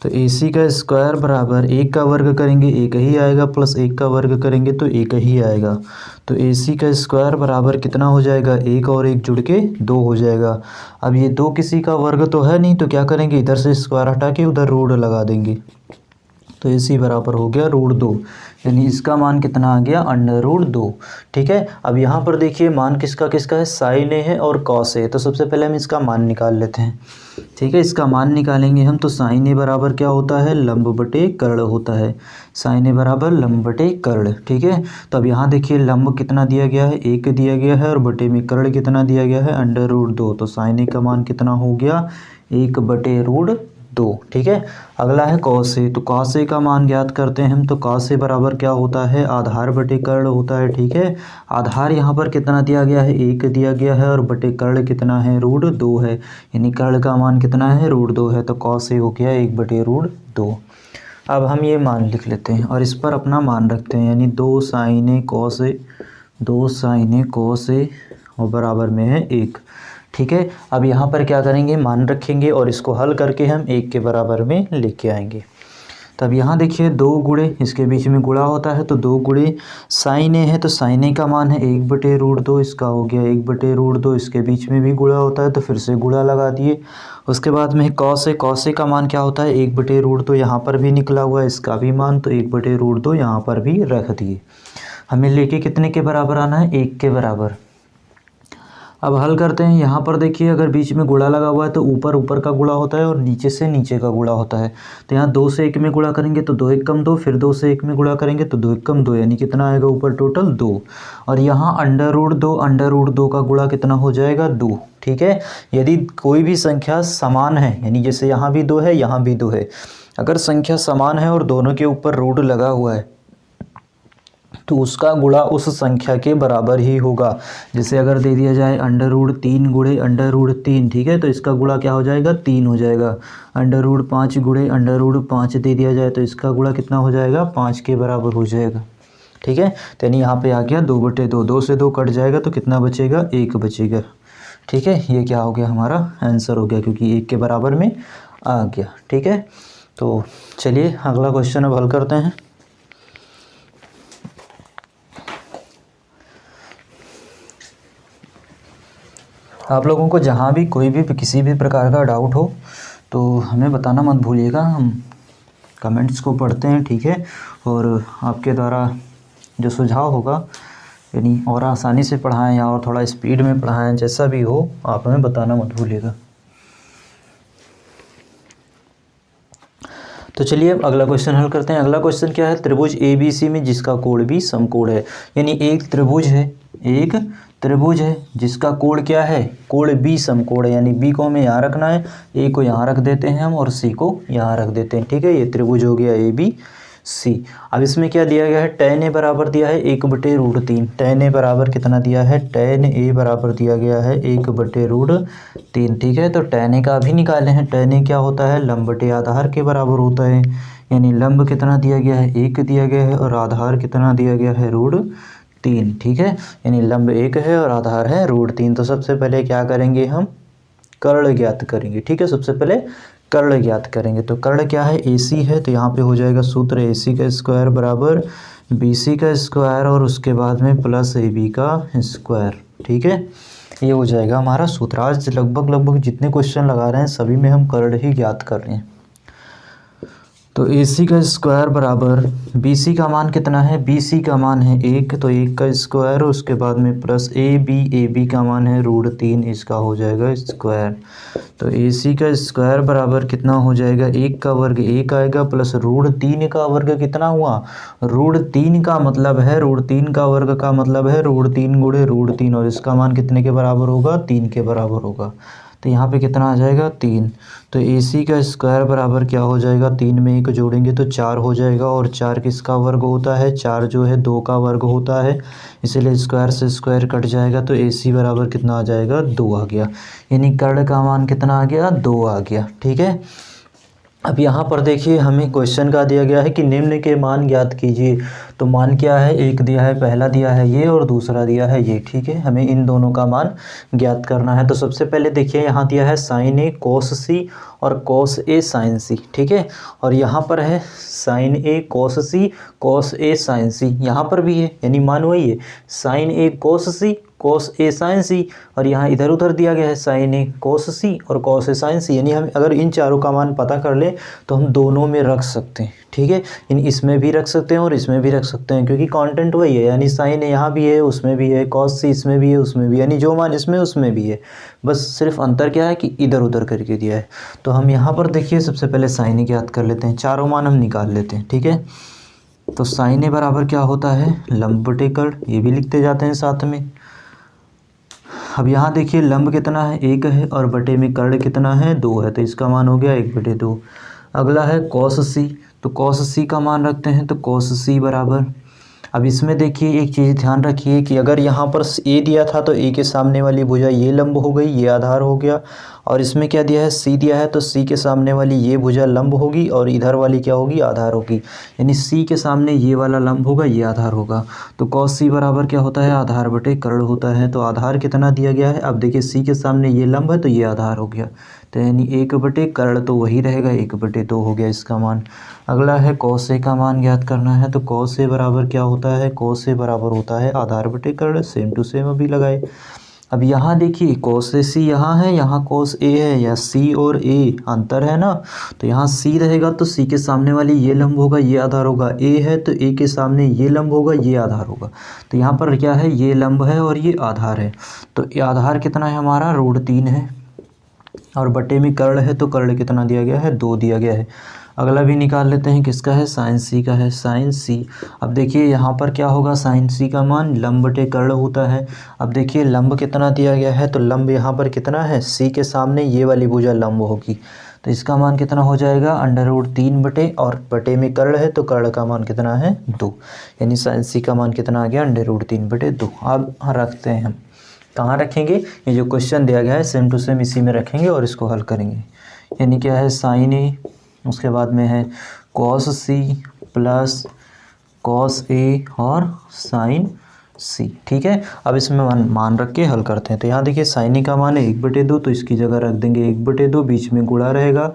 तो AC का स्क्वायर बराबर 1 का वर्ग करेंगे 1 ही आएगा, प्लस 1 का वर्ग करेंगे तो 1 ही आएगा। तो AC का स्क्वायर बराबर कितना हो जाएगा, 1 और 1 जुड़ के 2 हो जाएगा। अब ये 2 किसी का वर्ग तो है नहीं, तो क्या करेंगे, इधर से स्क्वायर हटा के उधर रूट लगा देंगे। तो AC बराबर हो गया √2, यानी इसका मान कितना आ गया, √2। ठीक है, अब यहाँ पर देखिए मान किसका किसका है, साइन ए है और कॉस ए। तो सबसे पहले हम इसका मान निकाल लेते हैं। ठीक है, इसका मान निकालेंगे हम, तो साइन ए बराबर क्या होता है, लंब बटे कर्ण होता है। साइन ए बराबर लंब बटे कर्ण। ठीक है, तो अब यहाँ देखिए लंब कितना दिया गया है, 1 दिया गया है और बटे में कर्ण कितना दिया गया है, √2। तो साइन ए का मान कितना हो गया, 1/√2। ठीक है, अगला है कॉस ए। तो कॉस ए का मान ज्ञात करते हैं हम, तो कॉस ए बराबर क्या होता है, आधार बटे कर्ण होता है। ठीक है, आधार यहाँ पर कितना दिया गया है, 1 दिया गया है और बटे कर्ण कितना है, √2 है, यानी कर्ण का मान कितना है, √2 है। तो कॉस ए हो गया 1/√2। अब हम ये मान लिख लेते हैं और इस पर अपना मान रखते हैं, यानी 2 sign A cos A, 2 sign A cos A और बराबर में है 1। ठीक है, अब यहाँ पर क्या करेंगे, मान रखेंगे और इसको हल करके हम 1 के बराबर में लेके आएंगे। तब यहाँ देखिए 2 गुणे, इसके बीच में गुणा होता है तो 2 गुणे साइन ए है, तो साइन ए का मान है 1/√2, इसका हो गया 1/√2। इसके बीच में भी गुणा होता है तो फिर से गुणा लगा दिए। उसके बाद में कॉस ए, कॉस ए का मान क्या होता है, 1/√2, यहाँ पर भी निकला हुआ है इसका भी मान, तो 1/√2 यहाँ पर भी रख दिए। हमें लेके कितने के बराबर आना है, 1 के बराबर। अब हल करते हैं। यहाँ पर देखिए अगर बीच में गुणा लगा हुआ है तो ऊपर ऊपर का गुणा होता है और नीचे से नीचे का गुणा होता है। तो यहाँ 2 से 1 में गुणा करेंगे तो 2 1 कम 2, फिर 2 से 1 में गुणा करेंगे तो 2 1 कम 2, यानी कितना आएगा ऊपर टोटल 2। और यहाँ √2 का गुणा कितना हो जाएगा, 2। ठीक है, यदि कोई भी संख्या समान है, यानी जैसे यहाँ भी 2 है यहाँ भी 2 है, अगर संख्या समान है और दोनों के ऊपर रूट लगा हुआ है तो उसका गुणा उस संख्या के बराबर ही होगा। जैसे अगर दे दिया जाए √3 गुणे √3, ठीक है, तो इसका गुणा क्या हो जाएगा, 3 हो जाएगा। √5 गुणे √5 दे दिया जाए तो इसका गुणा कितना हो जाएगा, 5 के बराबर हो जाएगा। ठीक है, तो यानी यहाँ पे आ गया 2/2, 2 से 2 कट जाएगा तो कितना बचेगा, 1 बचेगा। ठीक है, ये क्या हो गया, हमारा आंसर हो गया, क्योंकि 1 के बराबर में आ गया। ठीक है, तो चलिए अगला क्वेश्चन अब हल करते हैं। आप लोगों को जहाँ भी कोई भी किसी भी प्रकार का डाउट हो तो हमें बताना मत भूलिएगा, हम कमेंट्स को पढ़ते हैं। ठीक है, और आपके द्वारा जो सुझाव होगा, यानी और आसानी से पढ़ाएं या और थोड़ा स्पीड में पढ़ाएं, जैसा भी हो आप हमें बताना मत भूलिएगा। तो चलिए अब अगला क्वेश्चन हल करते हैं। अगला क्वेश्चन क्या है, त्रिभुज ABC में जिसका कोण भी समकोण है, यानी एक त्रिभुज है जिसका कोण क्या है, कोण B समकोण है, यानी B को हमें यहाँ रखना है, A को यहाँ रख देते हैं हम और C को यहाँ रख देते हैं। ठीक है, ये त्रिभुज हो गया ABC। अब इसमें क्या दिया गया है, tan A बराबर दिया है 1/√3। tan A बराबर कितना दिया है, tan A बराबर दिया गया है 1/√3। ठीक है, तो tan A का भी निकाले हैं। tan A क्या होता है, लंब बटे आधार के बराबर होता है, यानी लंब कितना दिया गया है, 1 दिया गया है और आधार कितना दिया गया है, √3। ठीक है, यानी लंब 1 है और आधार है √3। तो सबसे पहले क्या करेंगे, हम कर्ण ज्ञात करेंगे। ठीक है, सबसे पहले कर्ण ज्ञात करेंगे। तो कर्ण क्या है, AC है, तो यहाँ पे हो जाएगा सूत्र AC का स्क्वायर बराबर BC का स्क्वायर और उसके बाद में प्लस AB का स्क्वायर। ठीक है, ये हो जाएगा हमारा सूत्र। आज लगभग जितने क्वेश्चन लगा रहे हैं सभी में हम कर्ण ही ज्ञात कर रहे हैं। तो AC का स्क्वायर बराबर BC का मान कितना है, BC का मान है 1, तो 1 का स्क्वायर, उसके बाद में प्लस AB का मान है √3, इसका हो जाएगा स्क्वायर। तो AC का स्क्वायर बराबर कितना हो जाएगा, 1 का वर्ग 1 आएगा प्लस √3 का वर्ग कितना हुआ, √3 का मतलब है, √3 का वर्ग का मतलब है √3 गुणे √3, और इसका मान कितने के बराबर होगा, 3 के बराबर होगा। तो यहाँ पे कितना आ जाएगा 3। तो AC का स्क्वायर बराबर क्या हो जाएगा, 3 में 1 जोड़ेंगे तो 4 हो जाएगा, और 4 किसका वर्ग होता है, 4 जो है 2 का वर्ग होता है, इसीलिए स्क्वायर से स्क्वायर कट जाएगा। तो AC बराबर कितना आ जाएगा, 2 आ गया। यानी कर्ण का मान कितना आ गया, 2 आ गया। ठीक है, अब यहाँ पर देखिए हमें क्वेश्चन का दिया गया है कि निम्न के मान ज्ञात कीजिए। तो मान क्या है, एक दिया है, पहला दिया है ये और दूसरा दिया है ये। ठीक है, हमें इन दोनों का मान ज्ञात करना है। तो सबसे पहले देखिए यहाँ दिया है साइन ए कोस सी और कोस ए साइन सी। ठीक है, और यहाँ पर है साइन ए कोस सी कोस ए साइन सी, यहाँ पर भी है, यानी मान वही है, साइन ए कोस सी कोस ए साइन सी, और यहाँ इधर उधर दिया गया है साइन ए कोस सी और कोस ए साइन सी। यानी हम अगर इन चारों का मान पता कर ले तो हम दोनों में रख सकते हैं। ठीक है, यानी इसमें भी रख सकते हैं और इसमें भी रख सकते हैं, क्योंकि कंटेंट वही है, यानी साइन ए यहाँ भी है उसमें भी है, कॉस सी इसमें भी है उसमें भी, यानी जो मान इसमें उसमें भी है, बस सिर्फ अंतर क्या है कि इधर उधर करके दिया है। तो हम यहाँ पर देखिए सबसे पहले साइन ए ज्ञात कर लेते हैं, चारों मान हम निकाल लेते हैं। ठीक है, तो साइन ए बराबर क्या होता है, लंब बटे कर्ण, ये भी लिखते जाते हैं साथ में। अब यहाँ देखिए लंब कितना है, 1 है, और बटे में कर्ण कितना है, 2 है, तो इसका मान हो गया 1/2। अगला है कॉस सी, तो कॉस सी का मान रखते हैं, तो कॉस सी बराबर, अब इसमें देखिए एक चीज़ ध्यान रखिए कि अगर यहाँ पर ए दिया था तो ए के सामने वाली भुजा ये लंब हो गई, ये आधार हो गया, और इसमें क्या दिया है, सी दिया है, तो सी के सामने वाली ये भुजा लंब होगी और इधर वाली क्या होगी, आधार होगी, यानी सी के सामने ये वाला लंब होगा, ये आधार होगा। तो कॉस सी बराबर क्या होता है, आधार बटे कर्ण होता है। तो आधार कितना दिया गया है, अब देखिए सी के सामने ये लंब है तो ये आधार हो गया, तो यानी 1/कर्ण तो वही रहेगा, 1/2 हो गया इसका मान। अगला है कॉस ए का मान ज्ञात करना है, तो कॉस ए बराबर क्या होता है, कॉस ए बराबर होता है आधार बटे कर्ण, सेम टू सेम अभी लगाए। अब यहाँ देखिए कॉस ए सी यहाँ है, यहाँ कॉस ए है, या सी और ए अंतर है ना, तो यहाँ सी रहेगा तो सी के सामने वाली ये लंब होगा, ये आधार होगा, ए है तो ए के सामने ये लंब होगा, ये आधार होगा। तो यहाँ पर क्या है, ये लंब है और ये आधार है, तो ये आधार कितना है हमारा, √3 है, और बटे में कर्ण है, तो कर्ण कितना दिया गया है, 2 दिया गया है। अगला भी निकाल लेते हैं, किसका है, साइन सी का है, साइन सी। अब देखिए यहाँ पर क्या होगा, साइन सी का मान लंब बटे कर्ण होता है। अब देखिए लंब कितना दिया गया है, तो लंब यहाँ पर कितना है, सी के सामने ये वाली भुजा लंब होगी, तो इसका मान कितना हो जाएगा, √3 बटे, और बटे में कर्ण है तो कर्ण का मान कितना है, 2, यानी साइन सी का मान कितना आ गया, √3/2। अब रखते हैं हम, कहाँ रखेंगे, ये जो क्वेश्चन दिया गया है सेम टू सेम इसी में रखेंगे और इसको हल करेंगे। यानी क्या है, साइन ए, उसके बाद में है cos C plus cos A और साइन सी। ठीक है, अब इसमें मान रख के हल करते हैं। तो यहाँ देखिए साइन ए का मान है 1/2, तो इसकी जगह रख देंगे 1/2, बीच में गुणा रहेगा।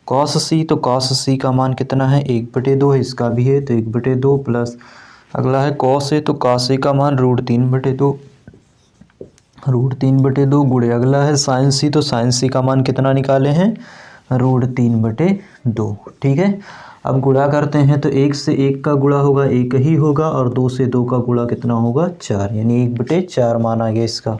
कॉस सी, तो कॉस सी का मान कितना है, 1/2 है, इसका भी है, तो 1/2 प्लस, अगला है कॉस ए, तो कॉस ए का मान √3/2, √3/2 गुणे, अगला है साइन सी, तो साइन सी का मान कितना निकाले हैं, √3/2। ठीक है, अब गुणा करते हैं, तो 1 से 1 का गुणा होगा 1 ही होगा, और 2 से 2 का गुणा कितना होगा, 4, यानी 1/4 मान आ गया इसका।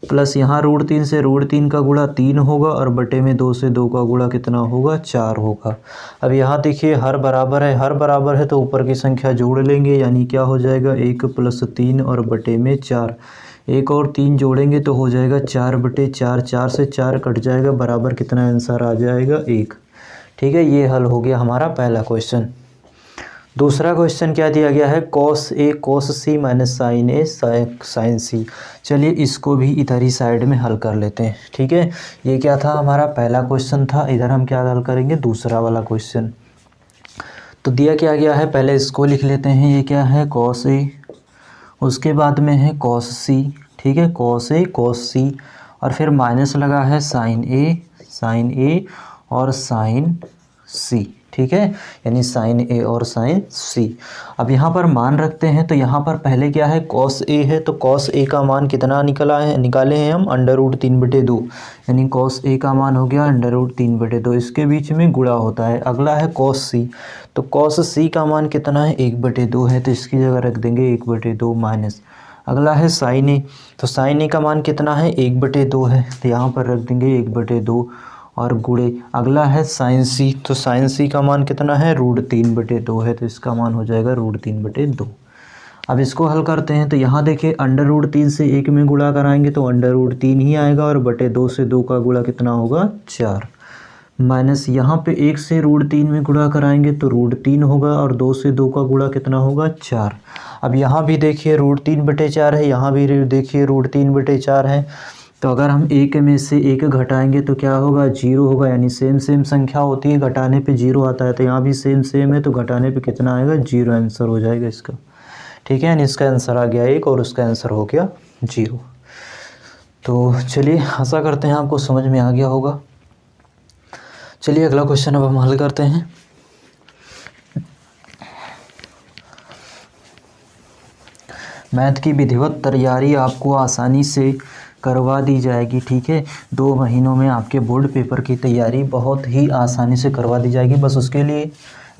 प्लस यहाँ √3 से √3 का गुणा 3 होगा, और बटे में 2 से 2 का गुणा कितना होगा, 4 होगा। अब यहाँ देखिए हर बराबर है, हर बराबर है तो ऊपर की संख्या जोड़ लेंगे, यानी क्या हो जाएगा, 1 + 3 और बटे में 4, 1 और 3 जोड़ेंगे तो हो जाएगा 4/4, 4 से 4 कट जाएगा, बराबर कितना आंसर आ जाएगा, 1। ठीक है, ये हल हो गया हमारा पहला क्वेश्चन। दूसरा क्वेश्चन क्या दिया गया है, cos A cos C minus sign A sign सी। चलिए इसको भी इधर ही साइड में हल कर लेते हैं। ठीक है, ये क्या था, हमारा पहला क्वेश्चन था, इधर हम क्या हल करेंगे, दूसरा वाला क्वेश्चन। तो दिया क्या गया है, पहले इसको लिख लेते हैं, ये क्या है, कॉस ए, उसके बाद में है कॉस सी। ठीक है, कॉस ए कॉस सी, और फिर माइनस लगा है साइन ए और साइन सी। ठीक है, यानी साइन ए और साइन सी। अब यहाँ पर मान रखते हैं, तो यहाँ पर पहले क्या है, कॉस ए है, तो कॉस ए का मान कितना निकाले हैं हम, √3/2, यानी कॉस ए का मान हो गया √3/2, इसके बीच में गुणा होता है। अगला है कॉस सी, तो कॉस सी का मान कितना है, 1/2 है, तो इसकी जगह रख देंगे 1/2 माइनस। अगला है साइन ए, तो साइन ए का मान कितना है, 1/2 है, तो यहाँ पर रख देंगे 1/2 और गुणे। अगला है साइन सी, तो साइन सी का मान कितना है, √3/2 है, तो इसका मान हो जाएगा √3/2। अब इसको हल करते हैं तो यहाँ देखिए √3 से 1 में गुणा कराएंगे तो √3 ही आएगा और बटे 2 से 2 का गुणा कितना होगा 4, माइनस यहाँ पे 1 से √3 में गुणा कराएंगे तो √3 होगा और 2 से 2 का गुणा कितना होगा 4। अब यहाँ भी देखिए √3/4 है, यहाँ भी देखिए √3/4 है। तो अगर हम 1 में से 1 घटाएंगे तो क्या होगा 0 होगा, यानी सेम संख्या होती है, घटाने पे 0 आता है। तो यहाँ भी सेम है तो घटाने पे कितना आएगा 0 आंसर हो जाएगा इसका। ठीक है, यानी इसका आंसर आ गया 1 और उसका आंसर हो गया 0। तो चलिए आशा करते हैं आपको समझ में आ गया होगा। चलिए अगला क्वेश्चन अब हम हल करते हैं। मैथ की विधिवत तैयारी आपको आसानी से करवा दी जाएगी। ठीक है, 2 महीनों में आपके बोर्ड पेपर की तैयारी बहुत ही आसानी से करवा दी जाएगी। बस उसके लिए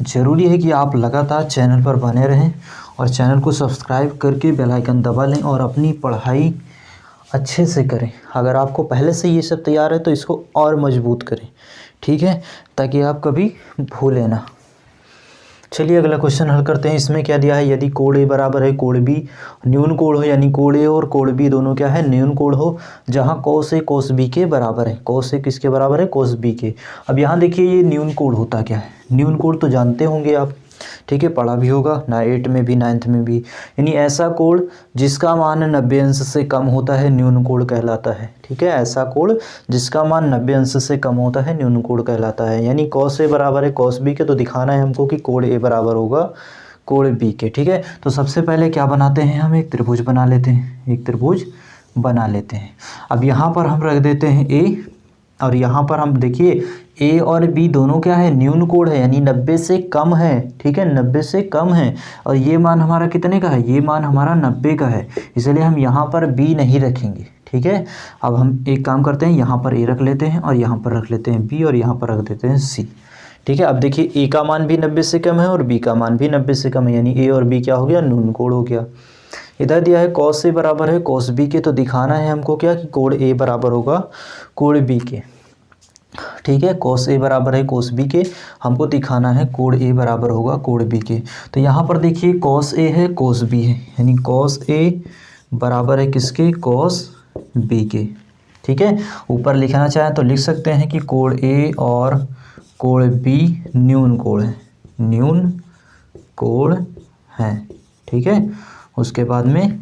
ज़रूरी है कि आप लगातार चैनल पर बने रहें और चैनल को सब्सक्राइब करके बेल आइकन दबा लें और अपनी पढ़ाई अच्छे से करें। अगर आपको पहले से ये सब तैयार है तो इसको और मजबूत करें। ठीक है, ताकि आप कभी भूलें ना। चलिए अगला क्वेश्चन हल करते हैं। इसमें क्या दिया है, यदि कोण ए बराबर है कोण बी न्यून कोण हो, यानी कोण ए और कोण बी दोनों क्या है न्यून कोण हो, जहां कॉस ए कॉस बी के बराबर है। कॉस ए किसके बराबर है कॉस बी के। अब यहाँ देखिए ये न्यून कोण होता क्या है, न्यून कोण तो जानते होंगे आप। ठीक है, पढ़ा भी होगा ना 8 में भी 9th में भी, यानी ऐसा कोण जिसका मान 90 अंश से कम होता है न्यून कोण कहलाता है। ठीक है, ऐसा कोण जिसका मान 90 अंश से कम होता है न्यून कोण कहलाता है। यानी कॉस ए बराबर है कॉस बी के, तो दिखाना है हमको कि कोण ए बराबर होगा कोण बी के। ठीक है, तो सबसे पहले क्या बनाते हैं, हम एक त्रिभुज बना लेते हैं, एक त्रिभुज बना लेते हैं। अब यहाँ पर हम रख देते हैं ए और यहाँ पर हम देखिए ए और बी दोनों क्या है न्यून कोण है, यानी 90 से कम है। ठीक है, 90 से कम है और ये मान हमारा कितने का है, ये मान हमारा 90 का है, इसलिए हम यहाँ पर बी नहीं रखेंगे। ठीक है, अब हम एक काम करते हैं, यहाँ पर ए रख लेते हैं और यहाँ पर रख लेते हैं बी और यहाँ पर रख देते हैं सी। ठीक है, अब देखिए ए का मान भी 90 से कम है और बी का मान भी 90 से कम है, यानी ए और बी क्या हो गया न्यून कोण हो गया। इधर दिया है कॉस ए बराबर है कॉस बी के, तो दिखाना है हमको क्या कि कोण ए बराबर होगा कोण बी के। ठीक है, कॉस ए बराबर है कॉस बी के, हमको दिखाना है कोण ए बराबर होगा कोण बी के। तो यहाँ पर देखिए कॉस ए है कॉस बी है, यानी कॉस ए बराबर है किसके कॉस बी के। ठीक है, ऊपर लिखना चाहें तो लिख सकते हैं कि कोण ए और कोण बी न्यून कोण है, न्यून कोण है। ठीक है, उसके बाद में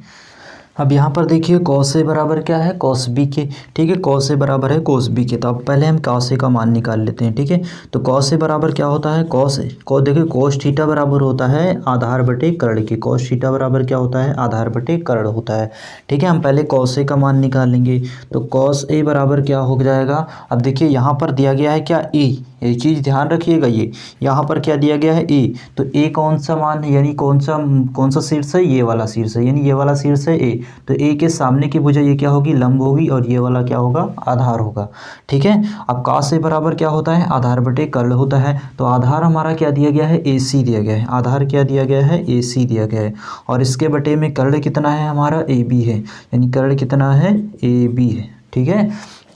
अब यहाँ पर देखिए कॉस ए बराबर क्या है कॉस बी के। ठीक है, कॉस ए बराबर है कॉस बी के, तो अब पहले हम कॉस ए का मान निकाल लेते हैं। ठीक है, तो कॉस ए बराबर क्या होता है कॉस ए को देखिए कोस थीटा बराबर होता है आधार बटे कर्ण के। कॉस थीटा बराबर क्या होता है आधार बटे कर्ण होता है। ठीक है, हम पहले कॉस ए का मान निकालेंगे तो कॉस ए बराबर क्या हो जाएगा। अब देखिए यहाँ पर दिया गया है क्या ए, ये चीज़ ध्यान रखिएगा, ये यहाँ पर क्या दिया गया है ए, तो ए कौन सा मान है, यानी कौन सा शीर्ष है, ये वाला शीर्ष है, यानी ये वाला शीर्ष है ए। तो ए के सामने की भुजा ये क्या होगी लंब होगी और ये वाला क्या होगा आधार होगा। ठीक है, अब कॉस ए बराबर क्या होता है आधार बटे कर्ण होता है, तो आधार हमारा क्या दिया गया है ए सी दिया गया है, आधार क्या दिया गया है ए सी दिया गया है और इसके बटे में कर्ण कितना है हमारा ए बी है, यानी कर्ण कितना है ए बी है। ठीक है,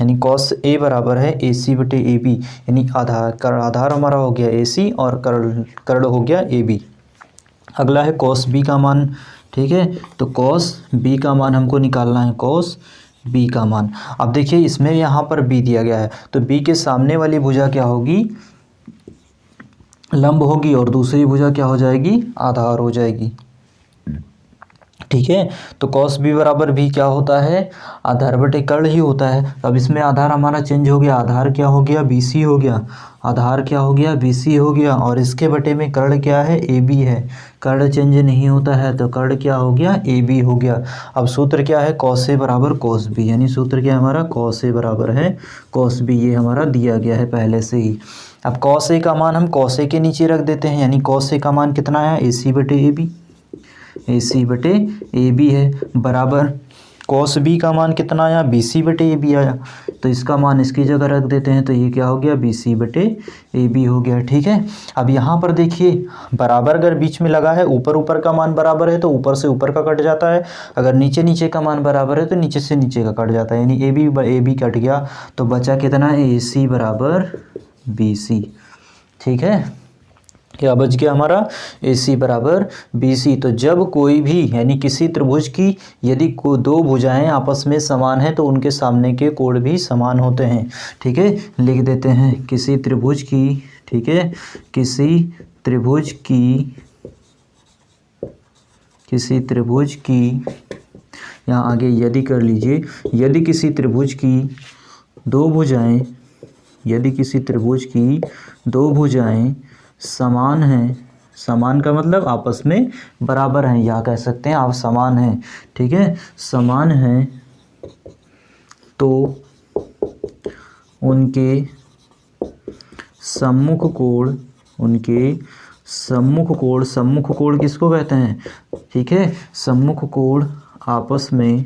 यानी कॉस ए बराबर है ए सी बटे ए बी, यानी आधार हमारा हो गया ए सी और कर्ण हो गया ए बी। अगला है कॉस बी का मान। ठीक है, तो कॉस बी का मान हमको निकालना है, कॉस बी का मान। अब देखिए इसमें यहाँ पर बी दिया गया है, तो बी के सामने वाली भुजा क्या होगी लंब होगी और दूसरी भुजा क्या हो जाएगी आधार हो जाएगी। ठीक है, तो कॉस बी बराबर भी क्या होता है आधार बटे कर्ण ही होता है। अब इसमें आधार हमारा चेंज हो गया, आधार क्या हो गया बी सी हो गया, आधार क्या हो गया बी सी हो गया और इसके बटे में कर्ण क्या है ए बी है, कर्ण चेंज नहीं होता है तो कर्ण क्या हो गया ए बी हो गया। अब सूत्र क्या है कॉस ए बराबर कॉस बी, यानी सूत्र क्या है हमारा कॉस ए बराबर है कॉस बी, ये हमारा दिया गया है पहले से ही। अब कॉस ए का मान हम कॉस ए के नीचे रख देते हैं, यानी कॉस ए का मान कितना आया ए सी बटे ए बी, ए सी बटे ए बी है बराबर कॉस बी का मान कितना आया बी सी बटे ए बी आया, तो इसका मान इसकी जगह रख देते हैं तो ये क्या हो गया बी सी बटे ए बी हो गया। ठीक है, अब यहाँ पर देखिए बराबर अगर बीच में लगा है ऊपर का मान बराबर है तो ऊपर से ऊपर का कट जाता है, अगर नीचे का मान बराबर है तो नीचे से नीचे का कट जाता है, यानी ए बी कट गया तो बचा कितना ए सी बराबर बी सी। ठीक है, क्या बच गया हमारा, AC बराबर BC। तो जब कोई भी यानी किसी त्रिभुज की यदि दो भुजाएं आपस में समान हैं तो उनके सामने के कोण भी समान होते हैं। ठीक है, लिख देते हैं किसी त्रिभुज की, ठीक है, किसी त्रिभुज की यहाँ आगे यदि कर लीजिए, यदि किसी त्रिभुज की दो भुजाएं, यदि किसी त्रिभुज की दो भुजाएं समान हैं, समान का मतलब आपस में बराबर हैं, या कह सकते हैं आप समान हैं, ठीक है, समान हैं, तो उनके सम्मुख कोण किसको कहते हैं, ठीक है, सम्मुख कोण आपस में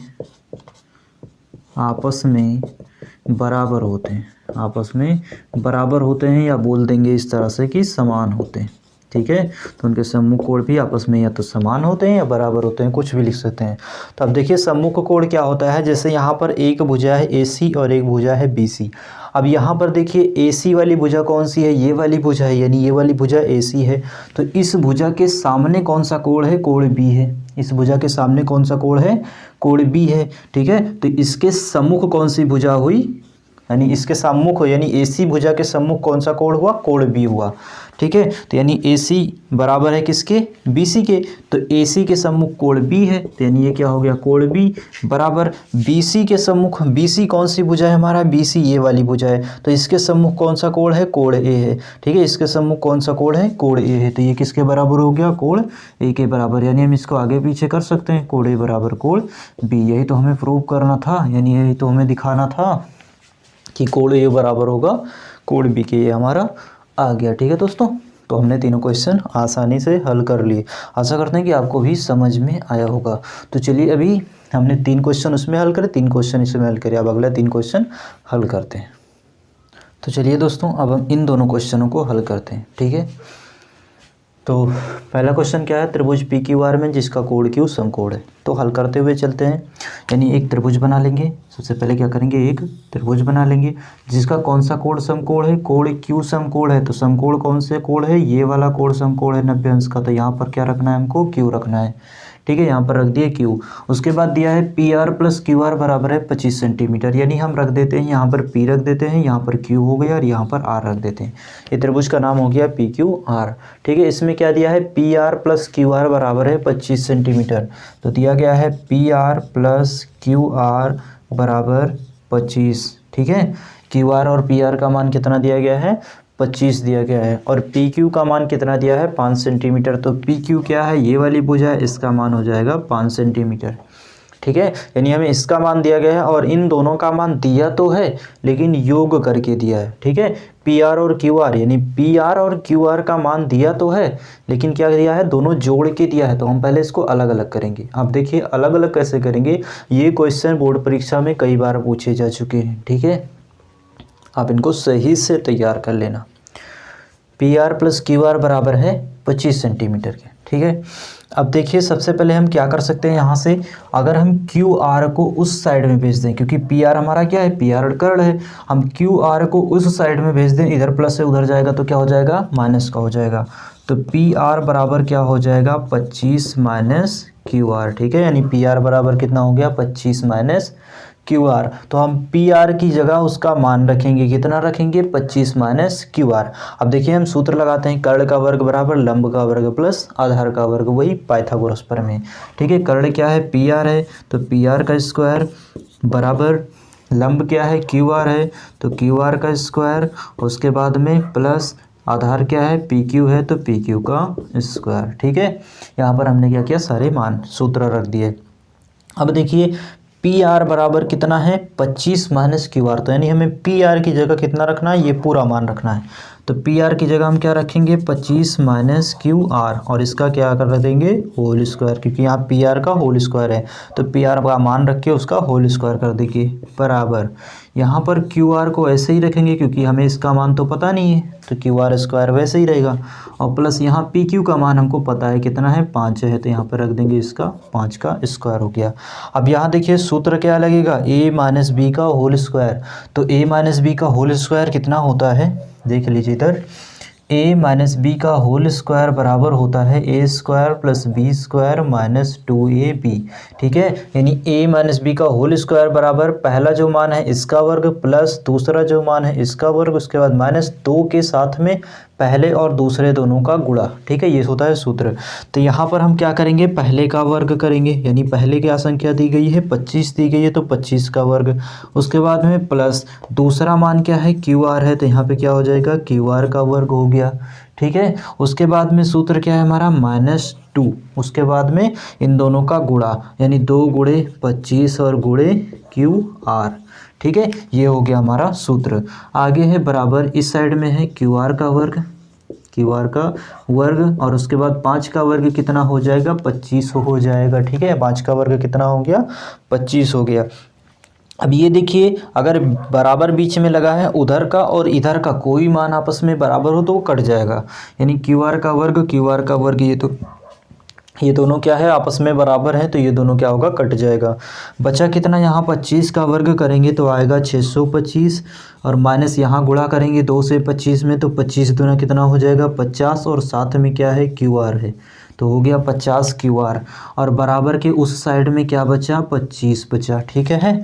बराबर होते हैं, आपस में बराबर होते हैं, या बोल देंगे इस तरह से कि समान होते हैं। ठीक है, तो उनके सम्मुख कोण भी आपस में या तो समान होते हैं या बराबर होते हैं, कुछ भी लिख सकते हैं। तो अब देखिए सम्मुख कोण क्या होता है, जैसे यहाँ पर एक भुजा है AC और एक भुजा है BC। अब यहाँ पर देखिए AC वाली भुजा कौन सी है, ये वाली भुजा है, यानी ये वाली भुजा AC है। तो इस भुजा के सामने कौन सा कोण है, कोण B है। इस भुजा के सामने कौन सा कोण है, कोण B है। ठीक है, तो इसके सम्मुख कौन सी भुजा हुई, यानी इसके सम्मुख यानी AC भुजा के सम्मुख कौन सा कोण हुआ, कोण B हुआ। ठीक है, तो यानी AC बराबर है किसके, BC के, तो AC के सम्मुख कोण B है, तो यानी ये क्या हो गया, कोण B बराबर BC के सम्मुख, BC कौन सी भुजा है हमारा, BC ये वाली भुजा है, तो इसके सम्मुख कौन सा कोण है, कोण A है। ठीक है, इसके सम्मुख कौन सा कोण है, कोण A है, तो ये किसके बराबर हो गया, कोण A के बराबर। यानी हम इसको आगे पीछे कर सकते हैं, कोण A बराबर कोण B। यही तो हमें प्रूव करना था, यानी यही तो हमें दिखाना था कि कोण A बराबर होगा कोण B के, ये हमारा आ गया। ठीक है दोस्तों, तो हमने तीनों क्वेश्चन आसानी से हल कर लिए। आशा करते हैं कि आपको भी समझ में आया होगा। तो चलिए अभी हमने 3 क्वेश्चन उसमें हल करे, 3 क्वेश्चन इसमें हल करे, अब अगला 3 क्वेश्चन हल करते हैं। तो चलिए दोस्तों अब हम इन दोनों क्वेश्चनों को हल करते हैं। ठीक है, तो पहला क्वेश्चन क्या है, त्रिभुज PQR में जिसका कोण Q समकोण है। तो हल करते हुए चलते हैं, यानी एक त्रिभुज बना लेंगे। सबसे पहले क्या करेंगे, एक त्रिभुज बना लेंगे जिसका कौन सा कोण समकोण है, कोण Q समकोण है। तो समकोण कौन से कोण है, ये वाला कोण समकोण है 90 अंश का, तो यहाँ पर क्या रखना है हमको, Q रखना है। ठीक है, यहाँ पर रख दिए Q। उसके बाद दिया है PR प्लस QR बराबर है 25 सेंटीमीटर, यानी हम रख देते हैं यहाँ पर P रख देते हैं, यहाँ पर Q हो गया और यहाँ पर R रख देते हैं। ये त्रिभुज का नाम हो गया PQR। ठीक है, इसमें क्या दिया है, PR प्लस QR बराबर है 25 सेंटीमीटर। तो दिया गया है PR प्लस QR बराबर 25। ठीक है, QR और PR का मान कितना दिया गया है, 25 दिया गया है, और PQ का मान कितना दिया है, 5 सेंटीमीटर। तो PQ क्या है, ये वाली भुजा है, इसका मान हो जाएगा 5 सेंटीमीटर। ठीक है, यानी हमें इसका मान दिया गया है और इन दोनों का मान दिया तो है लेकिन योग करके दिया है। ठीक है, PR और QR, यानी PR और QR का मान दिया तो है लेकिन क्या दिया है, दोनों जोड़ के दिया है। तो हम पहले इसको अलग अलग करेंगे। आप देखिए अलग अलग कैसे करेंगे, ये क्वेश्चन बोर्ड परीक्षा में कई बार पूछे जा चुके हैं। ठीक है, आप इनको सही से तैयार कर लेना। PR प्लस QR बराबर है 25 सेंटीमीटर के। ठीक है, अब देखिए सबसे पहले हम क्या कर सकते हैं, यहाँ से अगर हम QR को उस साइड में भेज दें, क्योंकि PR हमारा क्या है, PR कर्ण है, हम QR को उस साइड में भेज दें, इधर प्लस से उधर जाएगा तो क्या हो जाएगा, माइनस का हो जाएगा। तो PR बराबर क्या हो जाएगा, 25 माइनस QR। ठीक है, यानी PR बराबर कितना हो गया, 25 माइनस QR। तो हम PR की जगह उसका मान रखेंगे, कितना रखेंगे, 25 माइनस QR। अब देखिए हम सूत्र लगाते हैं, कर्ण का वर्ग बराबर लंब का वर्ग प्लस आधार का वर्ग, वही पाइथागोरस प्रमेय। ठीक है, कर्ण क्या है, PR है, तो PR का स्क्वायर बराबर लंब क्या है, QR है, तो QR का स्क्वायर, उसके बाद में प्लस आधार क्या है, PQ है, तो PQ का स्क्वायर। ठीक है, यहाँ पर हमने क्या किया, सारे मान सूत्र रख दिए। अब देखिए PR बराबर कितना है, 25 माइनस QR। तो यानी हमें PR की जगह कितना रखना है, ये पूरा मान रखना है। तो PR की जगह हम क्या रखेंगे, 25 माइनस QR, और इसका क्या कर देंगे, होल स्क्वायर, क्योंकि यहाँ PR का होल स्क्वायर है। तो PR का मान रख के उसका होल स्क्वायर कर देंगे बराबर, यहाँ पर QR को ऐसे ही रखेंगे क्योंकि हमें इसका मान तो पता नहीं है, तो QR स्क्वायर वैसे ही रहेगा, और प्लस यहाँ PQ का मान हमको पता है कितना है, 5 है, तो यहाँ पर रख देंगे इसका 5 का स्क्वायर हो गया। अब यहाँ देखिए सूत्र क्या लगेगा, A माइनस B का होल स्क्वायर। तो A माइनस B का होल स्क्वायर कितना होता है, देख लीजिए इधर, ए माइनस बी का होल स्क्वायर बराबर होता है A square plus B square minus 2ab। ठीक है, यानी ए माइनस बी का होल स्क्वायर बराबर पहला जो मान है इसका वर्ग प्लस दूसरा जो मान है इसका वर्ग, उसके बाद माइनस 2 के साथ में पहले और दूसरे दोनों का गुणा। ठीक है, ये होता है सूत्र। तो यहाँ पर हम क्या करेंगे, पहले का वर्ग करेंगे, यानी पहले क्या संख्या दी गई है 25 दी गई है तो 25 का वर्ग, उसके बाद में प्लस दूसरा मान क्या है क्यू आर है तो यहाँ पे क्या हो जाएगा क्यू आर का वर्ग हो गया। ठीक है, उसके बाद में सूत्र क्या है हमारा -2, उसके बाद में इन दोनों का गुणा, यानी 2 गुणे 25 और गुणे क्यू आर। ठीक है, ये हो गया हमारा सूत्र। आगे है बराबर, इस साइड में है क्यू आर का वर्ग, क्यू आर का वर्ग, और उसके बाद 5 का वर्ग कितना हो जाएगा 25 हो जाएगा। ठीक है, 5 का वर्ग कितना हो गया 25 हो गया। अब ये देखिए, अगर बराबर बीच में लगा है उधर का और इधर का कोई मान आपस में बराबर हो तो वो कट जाएगा, यानी क्यू आर का वर्ग ये दोनों क्या है आपस में बराबर है तो ये दोनों क्या होगा कट जाएगा। बचा कितना, यहाँ 25 का वर्ग करेंगे तो आएगा 625, और माइनस यहाँ गुणा करेंगे 2 से 25 में तो 25 दूना कितना हो जाएगा 50, और साथ में क्या है क्यू आर है तो हो गया 50 क्यू आर, और बराबर के उस साइड में क्या बचा 25 बचा। ठीक है,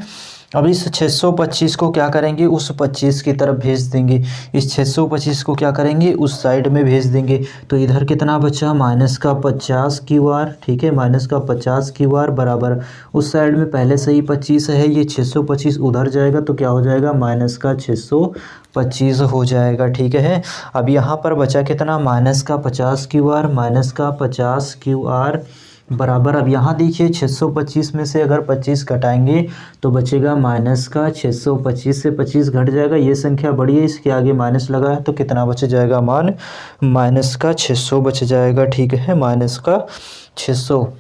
अब इस 625 को क्या करेंगे उस 25 की तरफ भेज देंगे, इस 625 को क्या करेंगे उस साइड में भेज देंगे, तो इधर कितना बचा माइनस का 50 क्यू आर। ठीक है, माइनस का 50 क्यू आर बराबर, उस साइड में पहले से ही 25 है, ये 625 उधर जाएगा तो क्या हो जाएगा माइनस का 625 हो जाएगा। ठीक है, अब यहाँ पर बचा कितना माइनस का 50 क्यू आर, माइनस का 50 क्यू आर बराबर, अब यहाँ देखिए 625 में से अगर 25 घटाएंगे तो बचेगा माइनस का 625 से 25 घट जाएगा, ये संख्या बड़ी है इसके आगे माइनस लगा है तो कितना बच जाएगा मान माइनस का 600 बच जाएगा। ठीक है, माइनस का 600,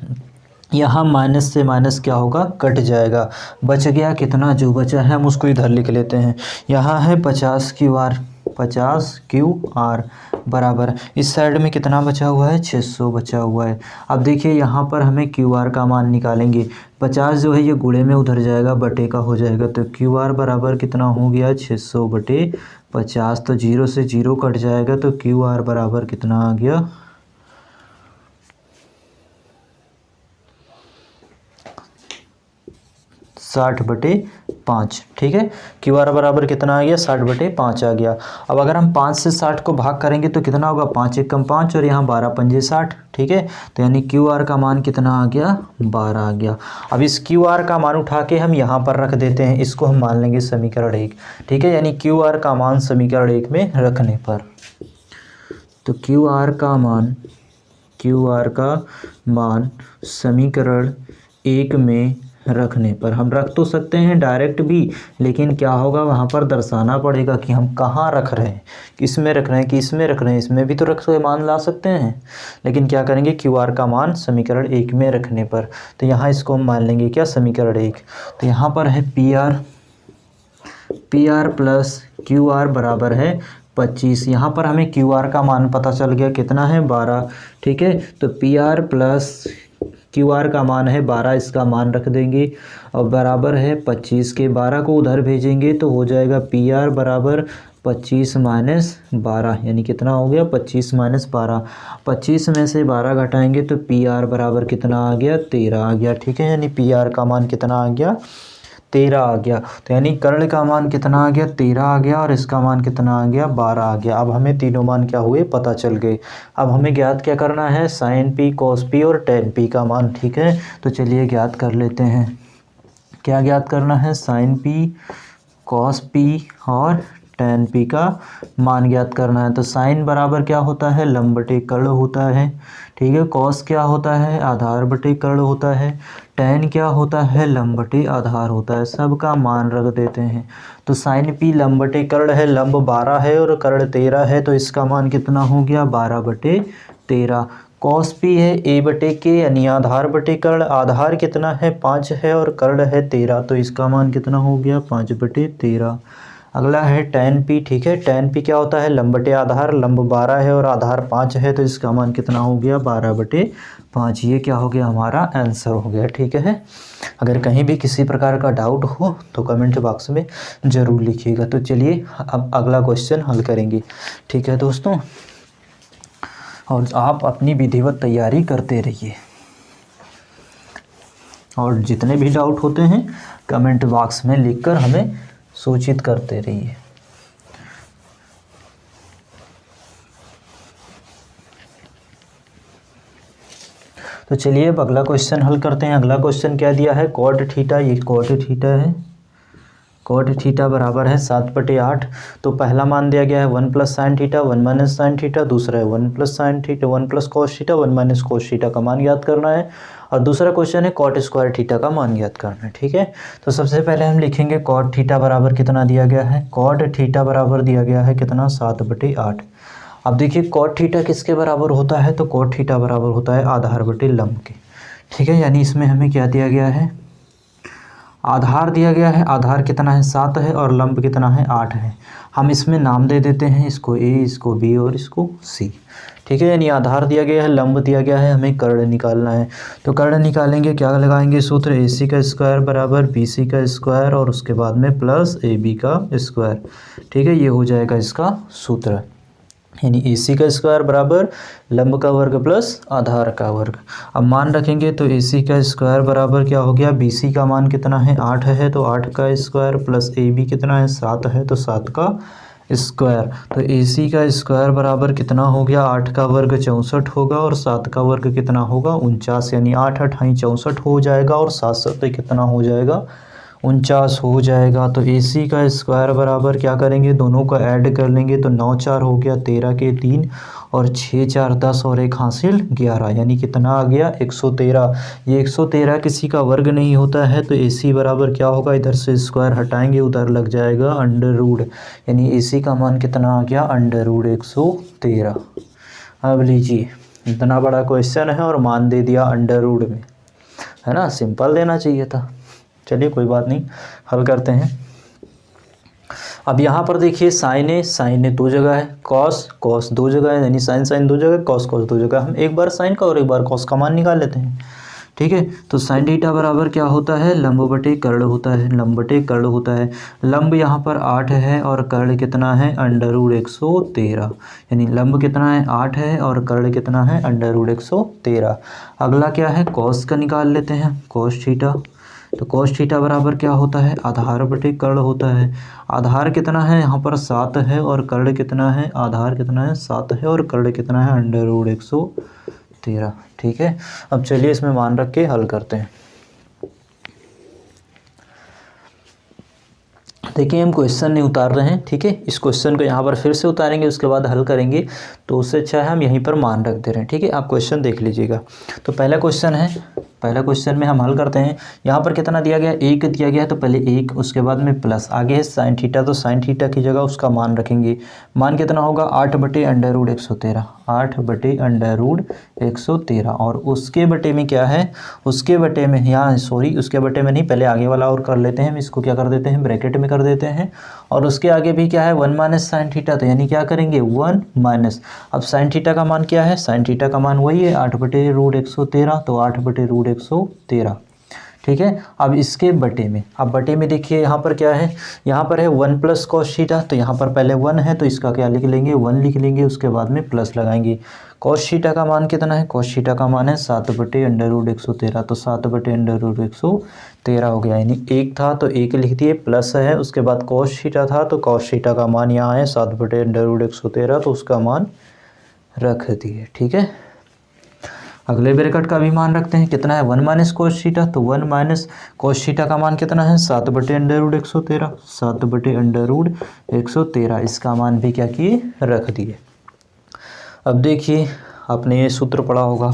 यहाँ माइनस से माइनस क्या होगा कट जाएगा, बच गया कितना, जो बचा है हम उसको इधर लिख लेते हैं, यहाँ है 50 क्यू आर, 50 क्यू आर बराबर, इस साइड में कितना बचा हुआ है 600 बचा हुआ है। अब देखिए यहाँ पर हमें क्यू आर का मान निकालेंगे, 50 जो है ये गुणे में उधर जाएगा बटे का हो जाएगा, तो क्यू आर बराबर कितना हो गया 600 बटे 50, तो 0 से 0 कट जाएगा तो क्यू आर बराबर कितना आ गया 60/5। ठीक है, क्यू आर बराबर कितना आ गया 60/5 आ गया। अब अगर हम 5 से 60 को भाग करेंगे तो कितना होगा 5 एकम 5 और यहाँ 12 पंजे 60। ठीक है, तो यानी क्यू आर का मान कितना आ गया 12 आ गया। अब इस क्यू आर का मान उठा के हम यहाँ पर रख देते हैं, इसको हम मान लेंगे समीकरण 1। ठीक है, यानी क्यू आर का मान समीकरण 1 में रखने पर, तो क्यू आर का मान समीकरण 1 में रखने पर, हम रख तो सकते हैं डायरेक्ट भी, लेकिन क्या होगा वहाँ पर दर्शाना पड़ेगा कि हम कहाँ रख रहे हैं, किस में रख रहे हैं कि इसमें रख रहे हैं, इसमें भी तो रख के मान ला सकते हैं, लेकिन क्या करेंगे क्यू आर का मान समीकरण 1 में रखने पर। तो यहाँ इसको हम मान लेंगे क्या समीकरण 1, तो यहाँ पर है P R plus Q R बराबर है 25। यहाँ पर हमें क्यू आर का मान पता चल गया कितना है 12। ठीक है, तो P R plus Q R का मान है 12, इसका मान रख देंगे और बराबर है 25 के, 12 को उधर भेजेंगे तो हो जाएगा पी आर बराबर 25 माइनस 12, यानी कितना हो गया 25 माइनस 12। 25 में से 12 घटाएंगे तो पी आर बराबर कितना आ गया 13 आ गया। ठीक है, यानी पी आर का मान कितना आ गया 13 आ गया। तो यानी कर्ण का मान कितना आ गया 13 आ गया और इसका मान कितना आ गया 12 आ गया। अब हमें तीनों मान क्या हुए पता चल गए। अब हमें ज्ञात क्या करना है साइन पी कॉस पी और टेन पी का मान। ठीक है, तो चलिए ज्ञात कर लेते हैं। क्या ज्ञात करना है साइन पी कॉस पी और टेन पी का मान ज्ञात करना है। तो साइन बराबर क्या होता है लंब बटे कर्ण होता है। ठीक है, कॉस क्या होता है आधार बटे कर्ण होता है। टेन क्या होता है लंब बटे आधार होता है। सबका मान रख देते हैं। तो साइन पी लंब बटे कर्ण है, लंब 12 है और कर्ण 13 है, तो इसका मान कितना हो गया 12/13। कॉस पी है ए बटे के यानी आधार बटे कर्ण, आधार कितना है 5 है और कर्ण है 13, तो इसका मान कितना हो गया 5/13। अगला है टेन पी। ठीक है, टेन पी क्या होता है लंब बटे आधार, लंब 12 है और आधार 5 है, तो इसका मान कितना हो गया 12/5। ये क्या हो गया हमारा आंसर हो गया। ठीक है, अगर कहीं भी किसी प्रकार का डाउट हो तो कमेंट बॉक्स में ज़रूर लिखिएगा। तो चलिए अब अगला क्वेश्चन हल करेंगे। ठीक है दोस्तों। और आप अपनी विधिवत तैयारी करते रहिए, और जितने भी डाउट होते हैं कमेंट बॉक्स में लिखकर हमें सूचित करते रहिए। तो चलिए अब अगला क्वेश्चन हल करते हैं। अगला क्वेश्चन क्या दिया है, कॉट थीटा, ये कॉट थीटा है, कॉट थीटा बराबर है 7/8। तो पहला मान दिया गया है 1 + sin थीटा 1 - sin थीटा, दूसरा है 1 + sin theta 1 + cos theta 1 - cos theta का मान ज्ञात करना है, और दूसरा क्वेश्चन है कॉट स्क्वायर थीटा का मान ज्ञात करना है। ठीक है, तो सबसे पहले हम लिखेंगे कॉट थीटा बराबर कितना दिया गया है, कॉट थीटा बराबर दिया गया है कितना 7/8। अब देखिए कॉट थीटा किसके बराबर होता है, तो कॉट थीटा बराबर होता है आधार बटे लंब के। ठीक है, यानी इसमें हमें क्या दिया गया है, आधार दिया गया है, आधार कितना है 7 है और लंब कितना है 8 है। हम इसमें नाम दे देते हैं, इसको A, इसको B और इसको C। ठीक है, यानी आधार दिया गया है, लंब दिया गया है, हमें कर्ण निकालना है। तो कर्ण निकालेंगे, क्या लगाएंगे सूत्र, AC का स्क्वायर बराबर BC का स्क्वायर और उसके बाद में प्लस AB का स्क्वायर। ठीक है, ये हो जाएगा इसका सूत्र, यानी AC का स्क्वायर बराबर लंब का वर्ग प्लस आधार का वर्ग। अब मान रखेंगे तो AC का स्क्वायर बराबर क्या हो गया, BC का मान कितना है 8 है तो 8 का स्क्वायर प्लस AB कितना है 7 है तो 7 का स्क्वायर। तो AC का स्क्वायर बराबर कितना हो गया, 8 का वर्ग 64 होगा और 7 का वर्ग कितना होगा 49, यानी 8 8 64 हो जाएगा और 7 7 कितना हो जाएगा 49 हो जाएगा। तो AC का स्क्वायर बराबर क्या करेंगे, दोनों को ऐड कर लेंगे तो 9 4 हो गया 13 के 3 और 6 4 10 और 1 हासिल 11, यानी कितना आ गया 113। ये 113 किसी का वर्ग नहीं होता है, तो AC बराबर क्या होगा, इधर से स्क्वायर हटाएंगे उधर लग जाएगा अंडर रूट, यानी AC का मान कितना आ गया अंडर रूट 113। अब लीजिए, इतना बड़ा क्वेश्चन है और मान दे दिया अंडर रूट में, है ना, सिंपल देना चाहिए था। चलिए कोई बात नहीं, हल करते हैं। अब यहाँ पर देखिए साइन है 2 जगह है, कॉस 2 जगह है, यानी साइन 2 जगह, कॉस 2 जगह। हम एक बार साइन का और एक बार कॉस का मान निकाल लेते हैं। ठीक है, तो साइन थीटा बराबर क्या होता है, लंब बटे कर्ण होता है, लंब बटे कर्ण होता है। लंब यहाँ पर 8 है और कर्ण कितना है अंडर रूट 113, यानी लंब कितना है 8 है और कर्ण कितना है अंडर रूट 113। अगला क्या है, कॉस का निकाल लेते हैं, कॉस थीटा। तो कॉस थीटा बराबर क्या होता है, आधार बटे कर्ण होता है। आधार कितना है यहाँ पर 7 है और कर्ण कितना है, आधार कितना है 7 है और कर्ण कितना है अंडर रूट 113। ठीक है, अब चलिए इसमें मान रख के हल करते हैं। देखिए हम क्वेश्चन नहीं उतार रहे हैं, ठीक है, इस क्वेश्चन को यहाँ पर फिर से उतारेंगे, उसके बाद हल करेंगे, तो उससे अच्छा है हम यहीं पर मान रख दे रहे हैं। ठीक है, आप क्वेश्चन देख लीजिएगा। तो पहला क्वेश्चन है, पहला क्वेश्चन में हम हल करते हैं। यहाँ पर कितना दिया गया, 1 दिया गया है, तो पहले 1, उसके बाद में प्लस, आगे है साइन थीटा, तो साइन थीटा की जगह उसका मान रखेंगे। मान कितना होगा 8 बटे अंडर रूट 113, 8 बटे अंडर रूट 113, और उसके बटे में क्या है, उसके बटे में, यहाँ सॉरी उसके बटे में नहीं, पहले आगे वाला और कर लेते हैं, इसको क्या कर देते हैं ब्रैकेट में कर देते हैं, और उसके आगे भी क्या है 1 - साइन थीटा, तो यानी क्या करेंगे 1 माइनस। अब साइन थीटा का मान क्या है, साइन थीटा का मान वही है 8 बटे रूट 113, तो 8 बटे रूट 113। ठीक है, अब इसके बटे में, अब बटे में देखिए यहाँ पर क्या है, यहाँ पर है 1 + cos थीटा, तो यहाँ पर पहले 1 है तो इसका क्या लिख लेंगे 1 लिख लेंगे, उसके बाद में प्लस लगाएंगे। cos थीटा का मान कितना है, cos थीटा का मान है 7 बटे अंडर रूट 113, तो 7 बटे अंडर रूट 113 हो गया, यानी 1 था तो 1 लिख दिए, प्लस है, उसके बाद cos थीटा था तो cos थीटा का मान यहाँ है 7 बटे अंडर रूट 113, तो उसका मान रख दिए। ठीक है, अगले ब्रैकेट का भी मान रखते हैं, कितना है 1 - cos थीटा, तो 1 - cos थीटा का मान कितना है 7 बटे अंडर रूट 113, 7 बटे अंडर रूट 113, इसका मान भी क्या किए रख दिए। अब देखिए आपने ये सूत्र पढ़ा होगा,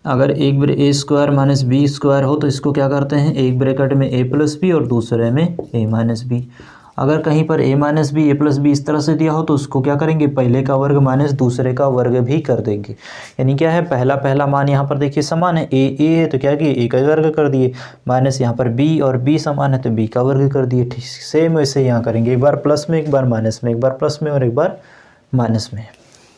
अगर एक a square minus b square हो तो इसको क्या करते हैं, एक ब्रैकेट में a + b और दूसरे में a - b। अगर कहीं पर a - b a + b इस तरह से दिया हो तो उसको क्या करेंगे, पहले का वर्ग माइनस दूसरे का वर्ग भी कर देंगे, यानी क्या है पहला मान यहाँ पर देखिए समान है, a है तो क्या किए a का वर्ग कर दिए, माइनस यहाँ पर b और b समान है तो b का वर्ग कर दिए। ठीक सेम वैसे यहाँ करेंगे, एक बार प्लस में एक बार माइनस में, एक बार प्लस में और एक बार माइनस में।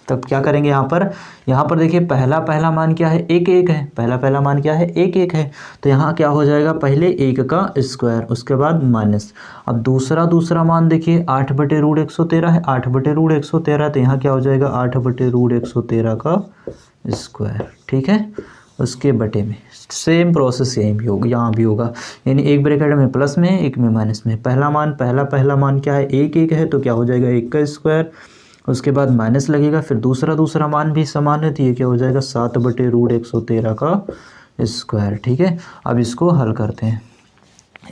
तब क्या करेंगे यहाँ पर देखिए पहला मान क्या है, 1 1 है, पहला मान क्या है, 1 1 है। तो यहाँ क्या हो जाएगा, पहले 1 का स्क्वायर, उसके बाद माइनस। अब दूसरा मान देखिए 8/√113 है, 8/√113, तो यहाँ क्या हो जाएगा 8/√113 का स्क्वायर, ठीक है, उसके बटे में। सेम प्रोसेस यहीं भी होगा, यहाँ भी होगा, यानी एक ब्रैकेट में प्लस में, एक में माइनस में। पहला मान क्या है, 1 1 है, तो क्या हो जाएगा 1 का स्क्वायर, उसके बाद माइनस लगेगा, फिर दूसरा मान भी समान है, तो ये क्या हो जाएगा 7/√113 का स्क्वायर, ठीक है। अब इसको हल करते हैं।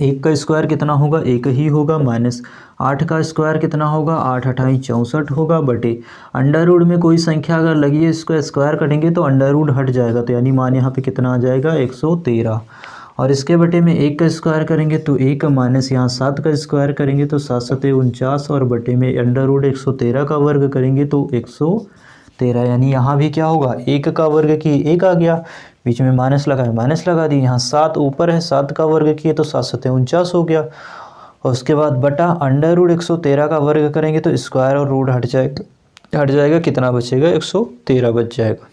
1 का स्क्वायर कितना होगा, 1 ही होगा, माइनस 8 का स्क्वायर कितना होगा, 8 8 64 होगा, बटे अंडर रूट में कोई संख्या अगर लगी है इसको स्क्वायर करेंगे तो अंडर रूट हट जाएगा, तो यानी मान यहाँ पे कितना आ जाएगा 113, और इसके बटे में 1 का स्क्वायर करेंगे तो 1 माइनस यहाँ 7 का स्क्वायर करेंगे तो 7 7 49, और बटे में अंडर रूट 113 का वर्ग करेंगे तो 113, यानी यहाँ भी क्या होगा 1 का वर्ग की 1 आ गया, बीच में माइनस लगा दी, यहाँ 7 ऊपर है, 7 का वर्ग किए तो 7 7 49 हो गया, और उसके बाद बटा अंडर रूट 113 का वर्ग करेंगे तो स्क्वायर और रूट हट जाएगा, कितना बचेगा 113 बच जाएगा।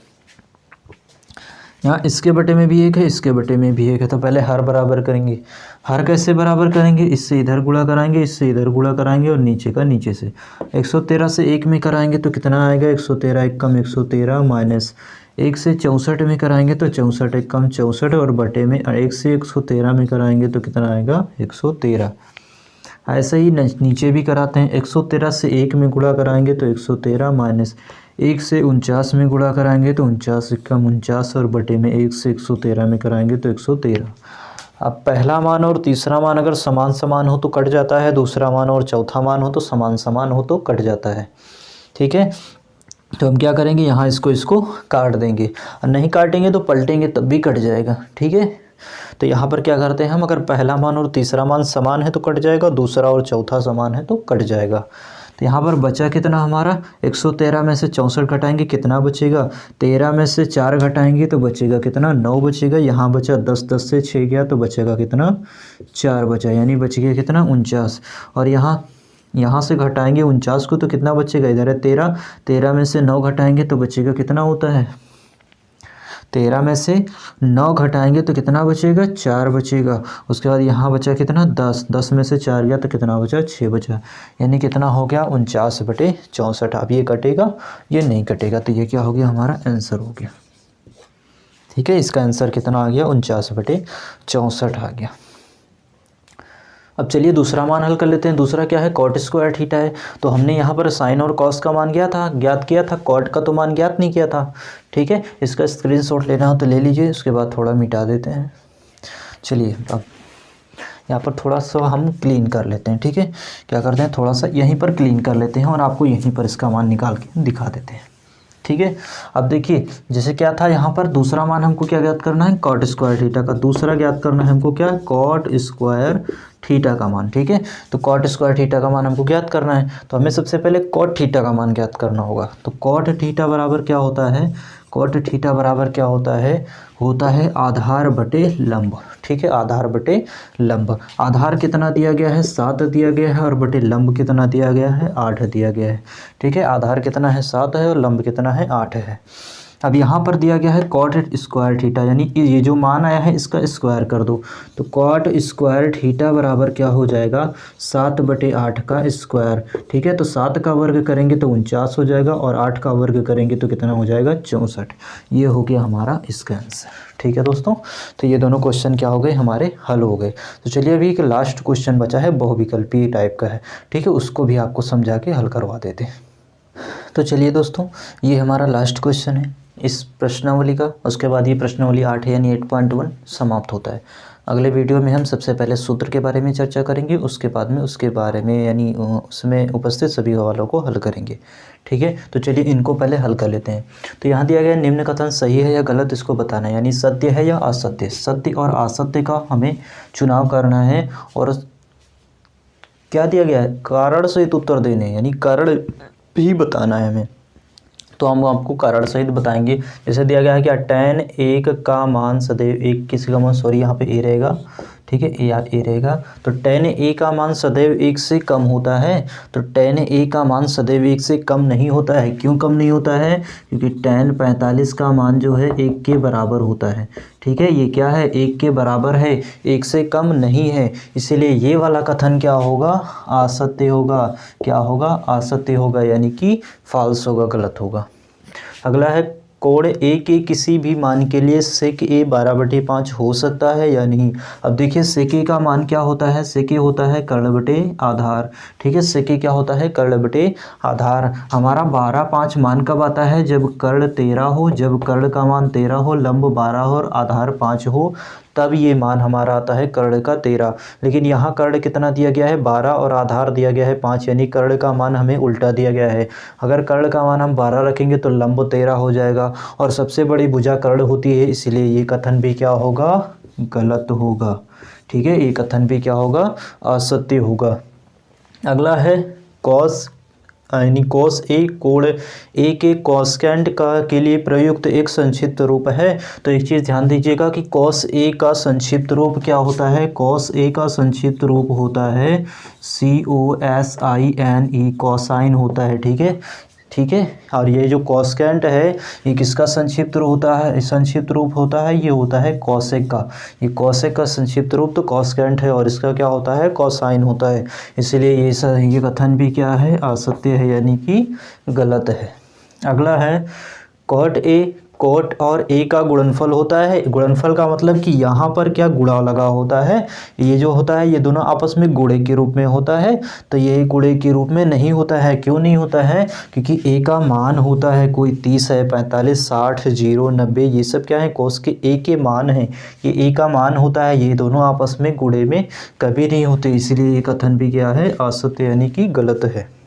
यहाँ इसके बटे में भी 1 है, इसके बटे में भी 1 है, तो पहले हर बराबर करेंगे। हर कैसे बराबर करेंगे, इससे इधर गुणा कराएंगे, इससे इधर गुणा कराएंगे, और नीचे का नीचे से। 113 से 1 में कराएंगे तो कितना आएगा 113 1 कम 113, माइनस 1 से 64 में कराएंगे तो 64 1 कम 64, और बटे में 1 से 113 में कराएंगे तो कितना आएगा 113। ऐसे ही नीचे भी कराते हैं। 113 से 1 में गुणा कराएंगे तो 113, माइनस 1 से 49 में गुणा कराएंगे तो 49 1 कम 49, और बटे में 1 से 113 में कराएंगे तो 113। अब पहला मान और तीसरा मान अगर समान हो तो कट जाता है, दूसरा मान और चौथा मान हो तो समान हो तो कट जाता है, ठीक है। तो हम क्या करेंगे, यहाँ इसको काट देंगे, और नहीं काटेंगे तो पलटेंगे तब भी कट जाएगा, ठीक है। तो यहाँ पर क्या करते हैं हम, अगर पहला मान और तीसरा मान समान है तो कट जाएगा, दूसरा और चौथा समान है तो कट जाएगा। तो यहाँ पर बचा कितना हमारा, 113 में से 64 घटाएंगे कितना बचेगा, 13 में से 4 घटाएंगे तो बचेगा कितना 9 बचेगा, यहाँ बचा 10 10 से 6 गया तो बचेगा कितना 4 बचा, यानी बच गया कितना 49, और यहाँ से घटाएंगे 49 को तो कितना बचेगा, इधर है 13 में से 9 घटाएंगे तो बचेगा कितना होता है, 13 में से 9 घटाएंगे तो कितना बचेगा 4 बचेगा, उसके बाद यहाँ बचा कितना 10 में से 4 गया तो कितना बचा 6 बचा, यानी कितना हो गया 49/64। अब ये कटेगा, ये नहीं कटेगा, तो ये क्या हो गया हमारा आंसर हो गया, ठीक है। इसका आंसर कितना आ गया 49/64 आ गया। अब चलिए दूसरा मान हल कर लेते हैं। दूसरा क्या है, कॉट स्क्वायर थीटा है। तो हमने यहाँ पर साइन और कॉस का मान ज्ञात किया था, कॉट का तो मान ज्ञात नहीं किया था, ठीक है। इसका स्क्रीनशॉट लेना हो तो ले लीजिए, उसके बाद थोड़ा मिटा देते हैं। चलिए अब यहाँ पर थोड़ा सा हम क्लीन कर लेते हैं, ठीक है। क्या करते हैं, थोड़ा सा यहीं पर क्लीन कर लेते हैं और आपको यहीं पर इसका मान निकाल के दिखा देते हैं, ठीक है। अब देखिए जैसे क्या था, यहाँ पर दूसरा मान हमको क्या ज्ञात करना है, कॉट स्क्वायर थीटा का। दूसरा ज्ञात करना है हमको क्या, कॉट स्क्वायर थीटा का मान, ठीक है। तो कॉट स्क्वायर थीटा का मान हमको ज्ञात करना है, तो हमें सबसे पहले कॉट थीटा का मान ज्ञात करना होगा। तो कॉट थीटा बराबर क्या होता है, कॉट थीटा बराबर क्या होता है आधार बटे लंब, ठीक है। आधार बटे लंब, आधार कितना दिया गया है 7 दिया गया है, और बटे लंब कितना दिया गया है 8 दिया गया है, ठीक है। आधार कितना है 7 है और लंब कितना है 8 है। अब यहाँ पर दिया गया है कॉट स्क्वायर थीटा, यानी ये जो मान आया है इसका स्क्वायर कर दो। तो कॉट स्क्वायर थीटा बराबर क्या हो जाएगा 7/8 का स्क्वायर, ठीक है। तो 7 का वर्ग करेंगे तो 49 हो जाएगा, और 8 का वर्ग करेंगे तो कितना हो जाएगा 64। ये हो गया हमारा इसका आंसर, ठीक है दोस्तों। तो ये दोनों क्वेश्चन क्या हो गए हमारे, हल हो गए। तो चलिए अभी एक लास्ट क्वेश्चन बचा है, बहुविकल्पीय टाइप का है, ठीक है। उसको भी आपको समझा के हल करवा देते हैं। तो चलिए दोस्तों, ये हमारा लास्ट क्वेश्चन है इस प्रश्नावली का। उसके बाद ये प्रश्नावली 8 यानी 8.1 समाप्त होता है। अगले वीडियो में हम सबसे पहले सूत्र के बारे में चर्चा करेंगे, उसके बाद में उसके बारे में यानी उसमें उपस्थित सभी सवालों को हल करेंगे, ठीक है। तो चलिए इनको पहले हल कर लेते हैं। तो यहाँ दिया गया निम्न कथन सही है या गलत, इसको बताना है, यानी सत्य है या असत्य। सत्य और असत्य का हमें चुनाव करना है, और क्या दिया गया है, कारण सहित उत्तर देने, यानी कारण भी बताना है हमें। तो हम आपको कारण सहित बताएंगे। जैसे दिया गया है कि tan 1 का मान सदैव 1 किसी का मान, सॉरी यहाँ पे ए रहेगा, ठीक है, ए रहेगा। तो tan a का मान सदैव 1 से कम होता है, तो tan a का मान सदैव 1 से कम नहीं होता है। क्यों कम नहीं होता है? क्योंकि tan 45 का मान जो है 1 के बराबर होता है। ठीक है, ये क्या है? 1 के बराबर है, 1 से कम नहीं है, इसीलिए ये वाला कथन क्या होगा? असत्य होगा। क्या होगा? असत्य होगा, यानी कि फॉल्स होगा, गलत होगा। अगला है कोण ए के किसी भी मान के लिए सेक ए 12/5 हो सकता है या नहीं। अब देखिए सेक ए का मान क्या होता है? सेक ए होता है कर्ण बटे आधार। ठीक है, सेक ए क्या होता है? कर्ण बटे आधार। हमारा 12/5 मान कब आता है? जब कर्ण 13 हो, जब कर्ण का मान 13 हो, लंब 12 हो और आधार 5 हो, तब ये मान हमारा आता है कर्ण का 13। लेकिन यहाँ कर्ण कितना दिया गया है? 12 और आधार दिया गया है 5, यानी कर्ण का मान हमें उल्टा दिया गया है। अगर कर्ण का मान हम 12 रखेंगे तो लंब 13 हो जाएगा, और सबसे बड़ी भुजा कर्ण होती है, इसलिए ये कथन भी क्या होगा? गलत होगा। ठीक है, ये कथन भी क्या होगा? असत्य होगा। अगला है कॉस यानी कॉस ए कोण ए के कॉसेकेंट का के लिए प्रयुक्त एक संक्षिप्त रूप है। तो एक चीज़ ध्यान दीजिएगा कि कॉस ए का संक्षिप्त रूप क्या होता है? कॉस ए का संक्षिप्त रूप होता है COSINE, कॉसाइन होता है। ठीक है, ठीक है। और ये जो कॉसेकेंट है ये किसका संक्षिप्त रूप होता है? संक्षिप्त रूप होता है, ये होता है कॉसेक का। ये कॉसेक का संक्षिप्त रूप तो कॉसेकेंट है, और इसका क्या होता है? कॉसाइन होता है। इसलिए ये कथन भी क्या है? असत्य है, यानी कि गलत है। अगला है कॉट ए कॉट और ए का गुणनफल होता है। गुणनफल का मतलब कि यहाँ पर क्या गुणा लगा होता है, ये जो होता है ये दोनों आपस में गुणे के रूप में होता है, तो ये गुणे के रूप में नहीं होता है। क्यों नहीं होता है? क्योंकि ए का मान होता है कोई 30 है, 45, 60, 0, 90, ये सब क्या है? कोस के ए के मान है, ये ए का मान होता है, ये दोनों आपस में गुणे में कभी नहीं होते, इसलिए ये कथन भी क्या है? असत्य, यानी कि गलत है।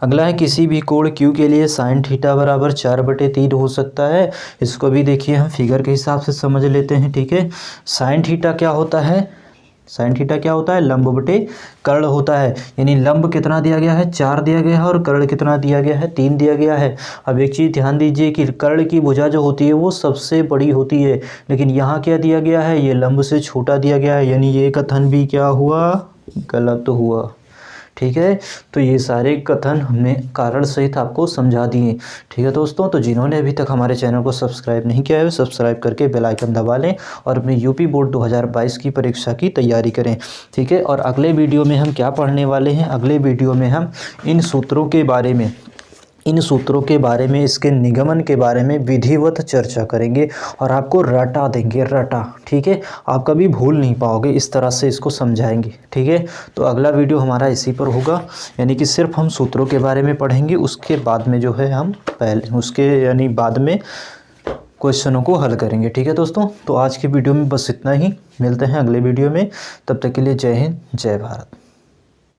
अगला है किसी भी कोण Q के लिए साइन थीटा बराबर 4/3 हो सकता है। इसको भी देखिए हम फिगर के हिसाब से समझ लेते हैं। ठीक है, साइन थीटा क्या होता है? साइन थीटा क्या होता है? लंब बटे कर्ण होता है। यानी लंब कितना दिया गया है? 4 दिया गया है, और कर्ण कितना दिया गया है? 3 दिया गया है। अब एक चीज़ ध्यान दीजिए कि कर्ण की भुजा जो होती है वो सबसे बड़ी होती है, लेकिन यहाँ क्या दिया गया है? ये लंब से छोटा दिया गया है, यानी ये कथन भी क्या हुआ? गलत हुआ। ठीक है, तो ये सारे कथन हमने कारण सहित आपको समझा दिए। ठीक है दोस्तों, तो जिन्होंने अभी तक हमारे चैनल को सब्सक्राइब नहीं किया है सब्सक्राइब करके बेल आइकन दबा लें और अपने यूपी बोर्ड 2022 की परीक्षा की तैयारी करें। ठीक है, और अगले वीडियो में हम क्या पढ़ने वाले हैं? अगले वीडियो में हम इन सूत्रों के बारे में इसके निगमन के बारे में विधिवत चर्चा करेंगे और आपको रटा देंगे, रटा। ठीक है, आप कभी भूल नहीं पाओगे, इस तरह से इसको समझाएंगे। ठीक है, तो अगला वीडियो हमारा इसी पर होगा, यानी कि सिर्फ हम सूत्रों के बारे में पढ़ेंगे, उसके बाद में जो है हम बाद में क्वेश्चनों को हल करेंगे। ठीक है दोस्तों, तो आज की वीडियो में बस इतना ही। मिलते हैं अगले वीडियो में, तब तक के लिए जय हिंद, जय भारत।